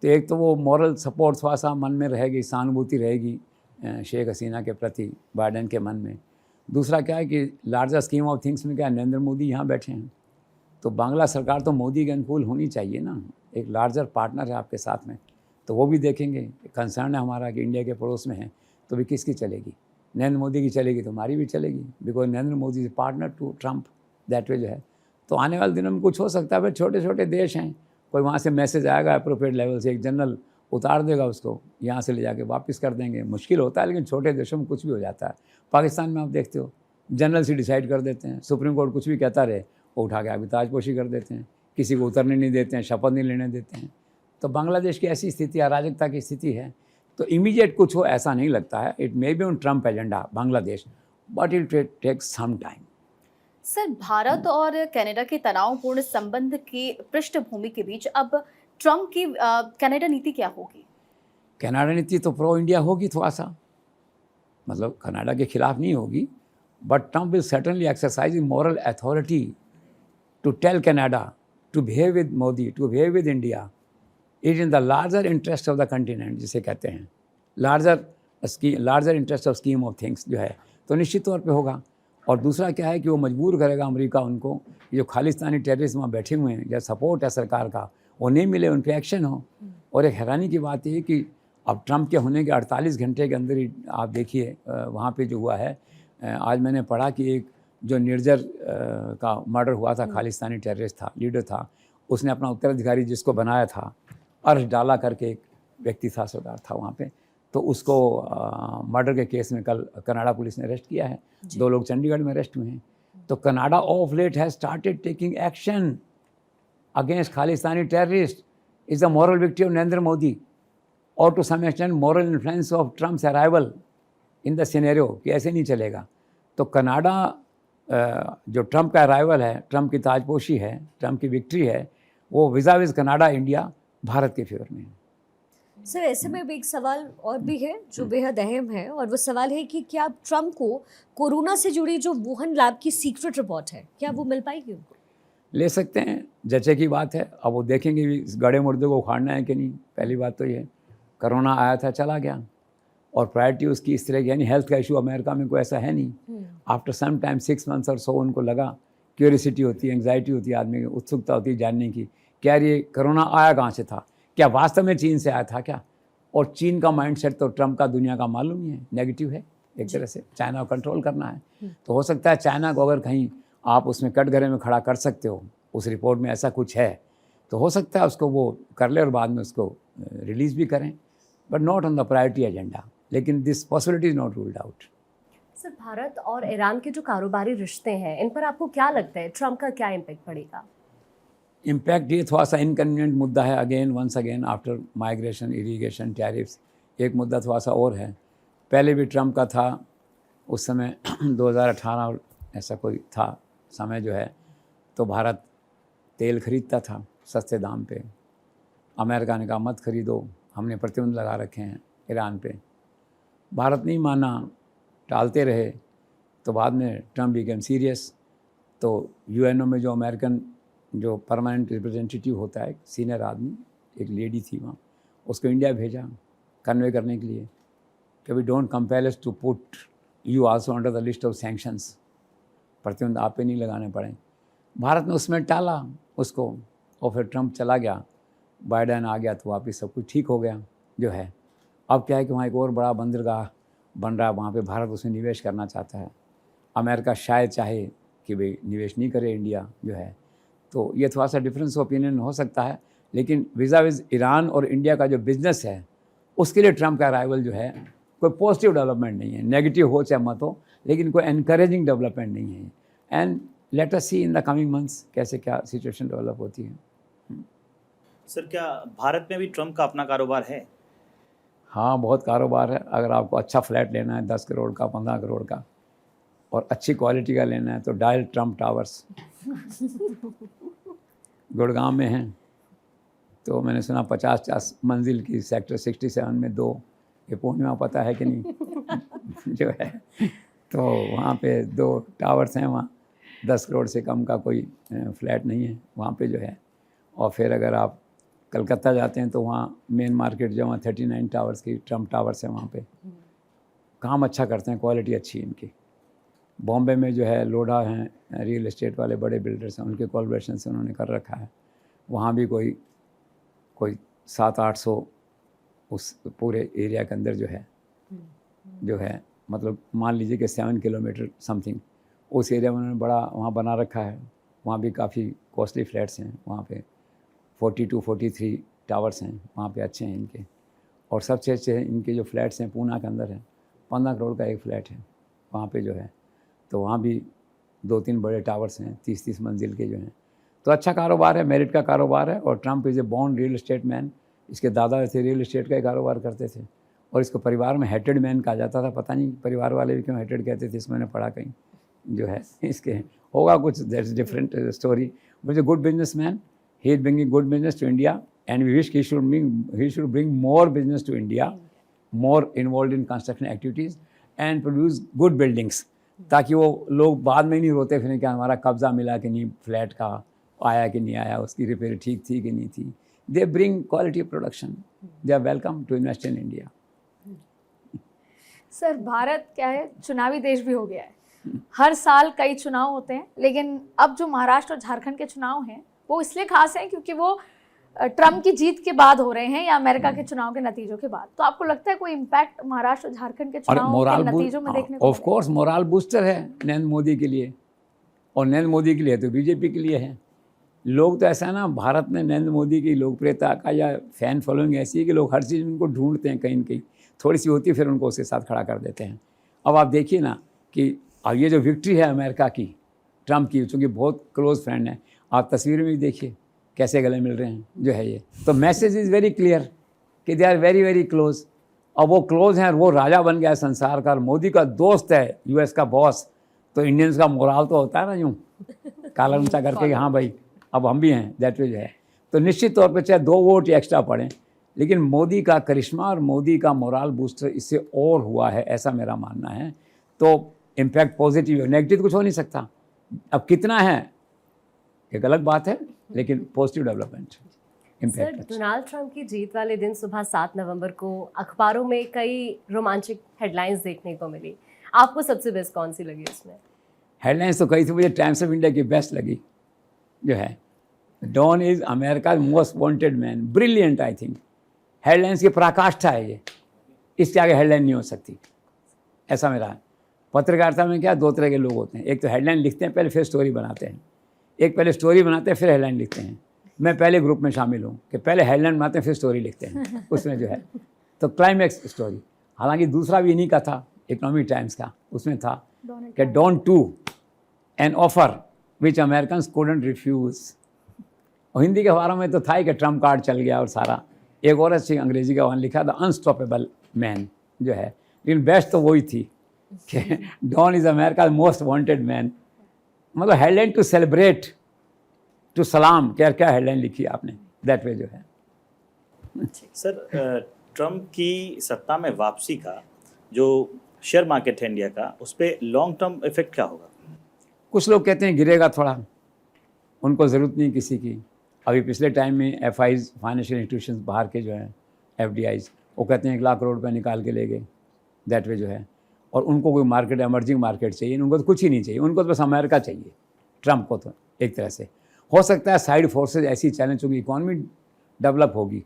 तो एक तो वो मॉरल सपोर्ट थोड़ा सा मन में रहेगी, सहानुभूति रहेगी शेख हसीना के प्रति बाइडेन के मन में। दूसरा क्या है कि लार्जर स्कीम ऑफ थिंग्स में क्या नरेंद्र मोदी यहाँ बैठे हैं, तो बांग्ला सरकार तो मोदी के अनुकूल होनी चाहिए ना, एक लार्जर पार्टनर है आपके साथ में, तो वो भी देखेंगे। कंसर्न है हमारा कि इंडिया के पड़ोस में है, तो भी किसकी चलेगी, नरेंद्र मोदी की चलेगी तो हमारी भी चलेगी, because Narendra Modi is partner to Trump that way जो है। तो आने वाले दिनों में कुछ हो सकता है। भाई छोटे छोटे देश हैं, कोई वहाँ से मैसेज आएगा अप्रोप्रिएट लेवल से, एक जनरल उतार देगा उसको, यहाँ से ले जाके वापस कर देंगे। मुश्किल होता है, लेकिन छोटे देशों में कुछ भी हो जाता है। पाकिस्तान में आप देखते हो जनरल से डिसाइड कर देते हैं, सुप्रीम कोर्ट कुछ भी कहता रहे वो उठा के आगे ताजपोशी कर देते हैं, किसी को उतरने नहीं देते हैं, शपथ नहीं लेने देते हैं। तो बांग्लादेश की ऐसी स्थिति, अराजकता की स्थिति है, तो इमीडिएट कुछ हो ऐसा नहीं लगता है. It may be on Trump agenda Bangladesh, but it take some time. Sir, Bharat और कनाडा के तनावपूर्ण संबंध की पृष्ठभूमि के बीच अब ट्रम्प की कनाडा नीति क्या होगी? कनाडा नीति तो प्रो इंडिया होगी थोड़ा सा, मतलब कनाडा के खिलाफ नहीं होगी, but Trump will certainly exercise moral authority to tell Canada to behave with Modi, to behave with India. It in the larger interest of the continent जिसे कहते हैं, larger interest of scheme of things जो है, तो निश्चित तौर पे होगा. और दूसरा क्या है कि वो मजबूर करेगा अमेरिका उनको, जो खालिस्तानी टेररिस्ट वहाँ बैठे हुए हैं, या सपोर्ट है सरकार का, वो नहीं मिले, उन पर एक्शन हो. और एक हैरानी की बात ये है कि अब ट्रम्प के होने के 48 घंटे के अंदर ही आप देखिए वहाँ पे जो हुआ है, आज मैंने पढ़ा कि एक जो निर्जर का मर्डर हुआ था, खालिस्तानी टेररिस्ट था, लीडर था, उसने अपना उत्तराधिकारी जिसको बनाया था, अर्श डाला करके एक व्यक्ति था, सरदार था वहाँ पे, तो उसको मर्डर के केस में कल कनाडा पुलिस ने अरेस्ट किया है. 2 लोग चंडीगढ़ में अरेस्ट हुए हैं. तो Canada of late has started taking action against Khalistani terrorist. Is the moral victory of Narendra Modi और to some extent moral influence of Trump's arrival in the scenario कि ऐसे नहीं चलेगा. तो कनाडा जो ट्रम्प का अराइवल है, ट्रम्प की ताजपोशी है, ट्रम्प की विक्ट्री है, वो विजा विज कनाडा इंडिया भारत के फेवर में है. सर, ऐसे में भी एक सवाल और भी है जो बेहद अहम है, और वो सवाल है कि क्या ट्रम्प को कोरोना से जुड़ी जो वुहान लैब की सीक्रेट रिपोर्ट है, क्या वो मिल पाएगी उनको? ले सकते हैं, जचे की बात है. अब वो देखेंगे भी इस गड़े मुर्दे को उखाड़ना है कि नहीं. पहली बात तो ये, कोरोना आया था चला गया, और प्रायोरिटी उसकी इस तरह की, यानी हेल्थ का इशू अमेरिका में कोई ऐसा है नहीं. आफ्टर सम टाइम 6 मंथ्स और सो उनको लगा, क्यूरियोसिटी होती है, एंग्जाइटी होती है आदमी की, उत्सुकता होती है जानने की, क्या ये कोरोना आया कहाँ से था, क्या वास्तव में चीन से आया था क्या. और चीन का माइंडसेट तो ट्रम्प का दुनिया का मालूम ही है, नेगेटिव है एक तरह से. चाइना को कंट्रोल करना है, तो हो सकता है चाइना को अगर कहीं आप उसमें कटघरे में खड़ा कर सकते हो, उस रिपोर्ट में ऐसा कुछ है, तो हो सकता है उसको वो कर ले और बाद में उसको रिलीज़ भी करें, but not on the priority agenda. लेकिन this possibility is not ruled out. Sir, Bharat और ईरान के जो कारोबारी रिश्ते हैं, इन पर आपको क्या लगता है, ट्रम्प का क्या इम्पैक्ट पड़ेगा? इम्पैक्ट ये थोड़ा सा इनकन्वीनियंट मुद्दा है, again once again after migration, irrigation, tariffs. एक मुद्दा थोड़ा सा और है, पहले भी ट्रम्प का था उस समय 2018 ऐसा कोई था समय जो है, तो भारत तेल खरीदता था सस्ते दाम पे. अमेरिका ने कहा मत खरीदो, हमने प्रतिबंध लगा रखे हैं ईरान पे. भारत नहीं माना, टालते रहे, तो बाद में ट्रम्प बिकेम सीरियस. तो यूएनओ में जो अमेरिकन जो परमानेंट रिप्रेजेंटेटिव होता है, सीनियर आदमी, एक लेडी थी वहाँ, उसको इंडिया भेजा कन्वे करने के लिए कि we don't compel us to put you also under the list of sanctions, प्रतिबंध आप पे नहीं लगाने पड़े. भारत ने उसमें टाला उसको, और फिर ट्रम्प चला गया, बाइडेन आ गया, तो वापस सब कुछ ठीक हो गया जो है. अब क्या है कि वहाँ एक और बड़ा बंदरगाह बन रहा है, वहाँ पे भारत उसमें निवेश करना चाहता है. अमेरिका शायद चाहे कि भाई निवेश नहीं करे इंडिया जो है. तो ये थोड़ा सा डिफरेंस ओपिनियन हो सकता है, लेकिन विजा विज ईरान और इंडिया का जो बिज़नेस है, उसके लिए ट्रम्प का अराइवल जो है कोई पॉजिटिव डेवलपमेंट नहीं है. नेगेटिव हो चाहे मत हो, लेकिन कोई एनकरेजिंग डेवलपमेंट नहीं है. And let us see in the coming months कैसे क्या सिचुएशन डेवलप होती है. सर, क्या भारत में भी ट्रम्प का अपना कारोबार है? हाँ, बहुत कारोबार है. अगर आपको अच्छा फ्लैट लेना है 10 करोड़ का, 15 करोड़ का, और अच्छी क्वालिटी का लेना है, तो डायल ट्रम्प टावर्स गुड़गांव में हैं. तो मैंने सुना 50 मंजिल की सेक्टर 67 में 2, ये पूर्णिमा पता है कि नहीं जो है, तो वहाँ पे 2 टावर्स हैं. वहाँ 10 करोड़ से कम का कोई फ्लैट नहीं है वहाँ पे जो है. और फिर अगर आप कलकत्ता जाते हैं तो वहाँ मेन मार्केट जो वहाँ 39 टावर्स की ट्रम्प टावर्स हैं. वहाँ पे काम अच्छा करते हैं, क्वालिटी अच्छी है इनकी. बॉम्बे में जो है लोढ़ा हैं, रियल एस्टेट वाले बड़े बिल्डर्स हैं, उनके कोलैबोरेशन से उन्होंने कर रखा है. वहाँ भी कोई 700-800 उस पूरे एरिया के अंदर जो है मतलब मान लीजिए कि 7 किलोमीटर समथिंग उस एरिया में उन्होंने बड़ा वहाँ बना रखा है. वहाँ भी काफ़ी कॉस्टली फ्लैट्स हैं. वहाँ पे 42-43 टावर्स हैं वहाँ पे, अच्छे हैं इनके. और सबसे अच्छे इनके जो फ्लैट्स हैं पूना के अंदर है, 15 करोड़ का एक फ्लैट है वहाँ पे जो है. तो वहाँ भी 2-3 बड़े टावर्स हैं 30-30 मंजिल के जो हैं. तो अच्छा कारोबार है, मेरिट का कारोबार है. और Trump is a born real estate man, इसके दादा ऐसे रियल इस्टेट का ही कारोबार करते थे और इसको परिवार में हेटेड मैन कहा जाता था। पता नहीं परिवार वाले भी क्यों हेटेड कहते थे, इसमें मैंने पढ़ा कहीं जो है इसके होगा कुछ, that's different story. But a good business man, he is bringing good business to India and we wish he should bring more business to India, more involve in construction activities and produce good buildings, ताकि वो लोग बाद में नहीं रोते फिर कि हमारा कब्जा मिला कि नहीं, फ्लैट का आया कि नहीं आया, उसकी रिपेयर ठीक थी कि नहीं थी। They bring quality of production, they are welcome to invest in India. Sir Bharat क्या है, चुनावी देश भी हो गया है, हर साल कई चुनाव होते हैं, लेकिन अब जो महाराष्ट्र और झारखंड के चुनाव हैं वो इसलिए खास हैं क्योंकि वो ट्रम्प की जीत के बाद हो रहे हैं या अमेरिका के चुनाव के नतीजों के बाद। तो आपको लगता है कोई इम्पैक्ट महाराष्ट्र और झारखंड के चुनाव के नतीजों में देखने को ऑफ कोर्स मोरल बूस्टर है नरेंद्र मोदी के लिए, और नरेंद्र मोदी के लिए तो बीजेपी के लिए है। लोग तो ऐसा है ना, भारत में नरेंद्र मोदी की लोकप्रियता का या फैन फॉलोइंग ऐसी है कि लोग हर चीज़ उनको ढूंढते हैं, कहीं न कहीं थोड़ी सी होती है फिर उनको उसके साथ खड़ा कर देते हैं। अब आप देखिए ना कि अब ये जो विक्ट्री है अमेरिका की, ट्रम्प की, चूँकि बहुत क्लोज फ्रेंड है, आप तस्वीर में भी देखिए कैसे गले मिल रहे हैं जो है ये, तो मैसेज इज़ वेरी क्लियर कि they are very very close. अब वो क्लोज हैं और वो राजा बन गया है संसार का, और मोदी का दोस्त है यूएस का बॉस, तो इंडियंस का मोराल तो होता है ना यूँ काला ऊँचा करके कि हाँ भाई अब हम भी हैं, दैट वे जो है। तो निश्चित तौर पर चाहे 2 वोट एक्स्ट्रा पड़ें, लेकिन मोदी का करिश्मा और मोदी का मोराल बूस्टर इससे और हुआ है, ऐसा मेरा मानना है। तो इम्पैक्ट पॉजिटिव है, नेगेटिव कुछ हो नहीं सकता। अब कितना है एक अलग बात है, लेकिन positive development sir, impact. Donald Trump की जीत वाले दिन सुबह 7 नवंबर को अखबारों में कई रोमांचक हेडलाइंस देखने को मिली, आपको सबसे बेस्ट कौन सी लगी उसमें? हेडलाइंस तो कई थी, मुझे टाइम्स ऑफ इंडिया की बेस्ट लगी जो है, don is America most wanted man, brilliant. I think headlines की पराकाष्ठा है ये, इससे आगे हेडलाइन नहीं हो सकती, ऐसा मेरा है। पत्रकारिता में क्या 2 तरह के लोग होते हैं, एक तो हेडलाइन लिखते हैं पहले फिर स्टोरी बनाते हैं, एक पहले स्टोरी बनाते हैं फिर हेडलाइन लिखते हैं। मैं पहले ग्रुप में शामिल हूँ कि पहले हेडलाइन बनाते हैं फिर स्टोरी लिखते हैं उसमें जो है तो क्लाइमैक्स स्टोरी। हालांकि दूसरा भी इन्हीं का था, इकोनॉमिक टाइम्स का, उसमें था कि don't to an offer which American couldn't refuse. और हिंदी के अखबारों में तो था ही कि ट्रम्प कार्ड चल गया और सारा। एक और अच्छी अंग्रेजी का वहाँ लिखा था अनस्टॉपेबल मैन जो है, लेकिन बेस्ट तो वही थी कि don is America most wanted man. मतलब हेडलाइन टू सेलिब्रेट, टू सलाम, क्या हेडलाइन लिखी आपने, दैट वे जो है। सर ट्रम्प की सत्ता में वापसी का जो शेयर मार्केट है इंडिया का, उस पर लॉन्ग टर्म इफेक्ट क्या होगा? कुछ लोग कहते हैं गिरेगा थोड़ा, उनको ज़रूरत नहीं किसी की। अभी पिछले टाइम में FIs फाइनेंशियल इंस्टीट्यूशंस बाहर के जो हैं FDIs, वो कहते हैं 1 लाख करोड़ रुपये निकाल के ले गए, दैट वे जो है। और उनको कोई मार्केट, एमर्जिंग मार्केट चाहिए, उनको तो कुछ ही नहीं चाहिए, उनको तो बस अमेरिका चाहिए, ट्रम्प को तो एक तरह से। हो सकता है साइड फोर्सेज ऐसी चैलेंज होगी, इकॉनमी डेवलप होगी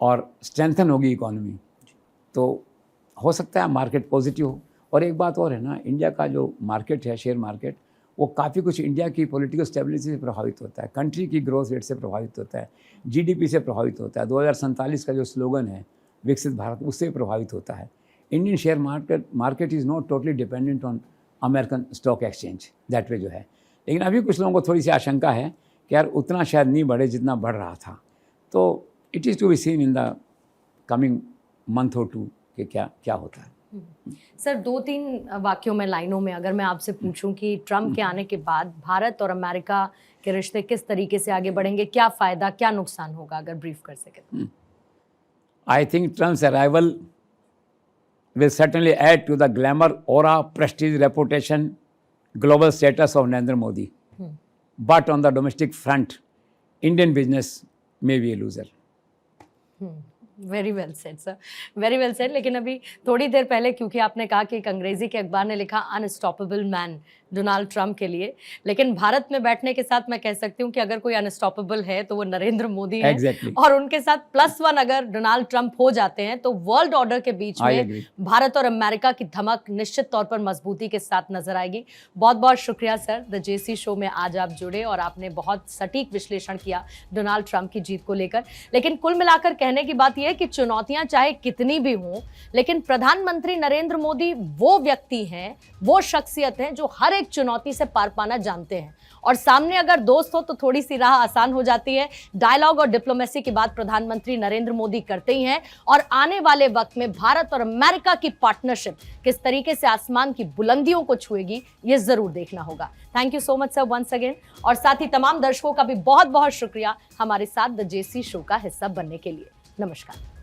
और स्ट्रेंथन होगी इकॉनमी, तो हो सकता है मार्केट पॉजिटिव हो। और एक बात और है ना, इंडिया का जो मार्केट है, शेयर मार्केट, वो काफ़ी कुछ इंडिया की पॉलिटिकल स्टेबिलिटी से प्रभावित होता है, कंट्री की ग्रोथ रेट से प्रभावित होता है, GDP से प्रभावित होता है। 2047 का जो स्लोगन है विकसित भारत, उससे प्रभावित होता है। Indian share market is not totally dependent on American stock exchange, that way जो है। लेकिन अभी कुछ लोगों को थोड़ी सी आशंका है कि यार उतना शायद नहीं बढ़े जितना बढ़ रहा था। तो it is to be seen in the coming month और 2 कि क्या होता है। सर 2-3 वाक्यों में, लाइनों में अगर मैं आपसे पूछूं कि ट्रम्प के आने के बाद भारत और अमेरिका के रिश्ते किस तरीके से आगे बढ़ेंगे, क्या फ़ायदा क्या नुकसान होगा, अगर ब्रीफ कर सके? I think Trump's arrival will certainly add to the glamour, aura, prestige, reputation, global status of Narendra Modi. But on the domestic front, Indian business may be a loser. Very well said sir, very well said. लेकिन अभी थोड़ी देर पहले, क्योंकि आपने कहा कि एक अंग्रेजी के अखबार ने लिखा अनस्टॉपेबल मैन डोनाल्ड ट्रम्प के लिए, लेकिन भारत में बैठने के साथ मैं कह सकती हूँ कि अगर कोई अनस्टॉपेबल है तो वो नरेंद्र मोदी है। Exactly. और उनके साथ +1 अगर डोनाल्ड ट्रम्प हो जाते हैं तो वर्ल्ड ऑर्डर के बीच में भारत और अमेरिका की धमक निश्चित तौर पर मजबूती के साथ नजर आएगी। बहुत बहुत शुक्रिया सर, द जेसी शो में आज आप जुड़े और आपने बहुत सटीक विश्लेषण किया डोनाल्ड ट्रम्प की जीत को लेकर। लेकिन कुल मिलाकर कहने की बात यह है कि चुनौतियां चाहे कितनी भी हों, लेकिन प्रधानमंत्री नरेंद्र मोदी वो व्यक्ति हैं, वो शख्सियत हैं जो हर एक चुनौती से पार पाना जानते हैं और सामने अगर दोस्त हो तो थोड़ी सी राह आसान हो जाती है। डायलॉग और डिप्लोमेसी की बात प्रधानमंत्री नरेंद्र मोदी करते ही हैं और आने वाले वक्त में भारत और अमेरिका की पार्टनरशिप किस तरीके से आसमान की बुलंदियों को छुएगी, ये जरूर देखना होगा। Thank you so much sir once again, और साथ ही तमाम दर्शकों का भी बहुत बहुत शुक्रिया हमारे साथ द जेसी शो का हिस्सा बनने के लिए। नमस्कार।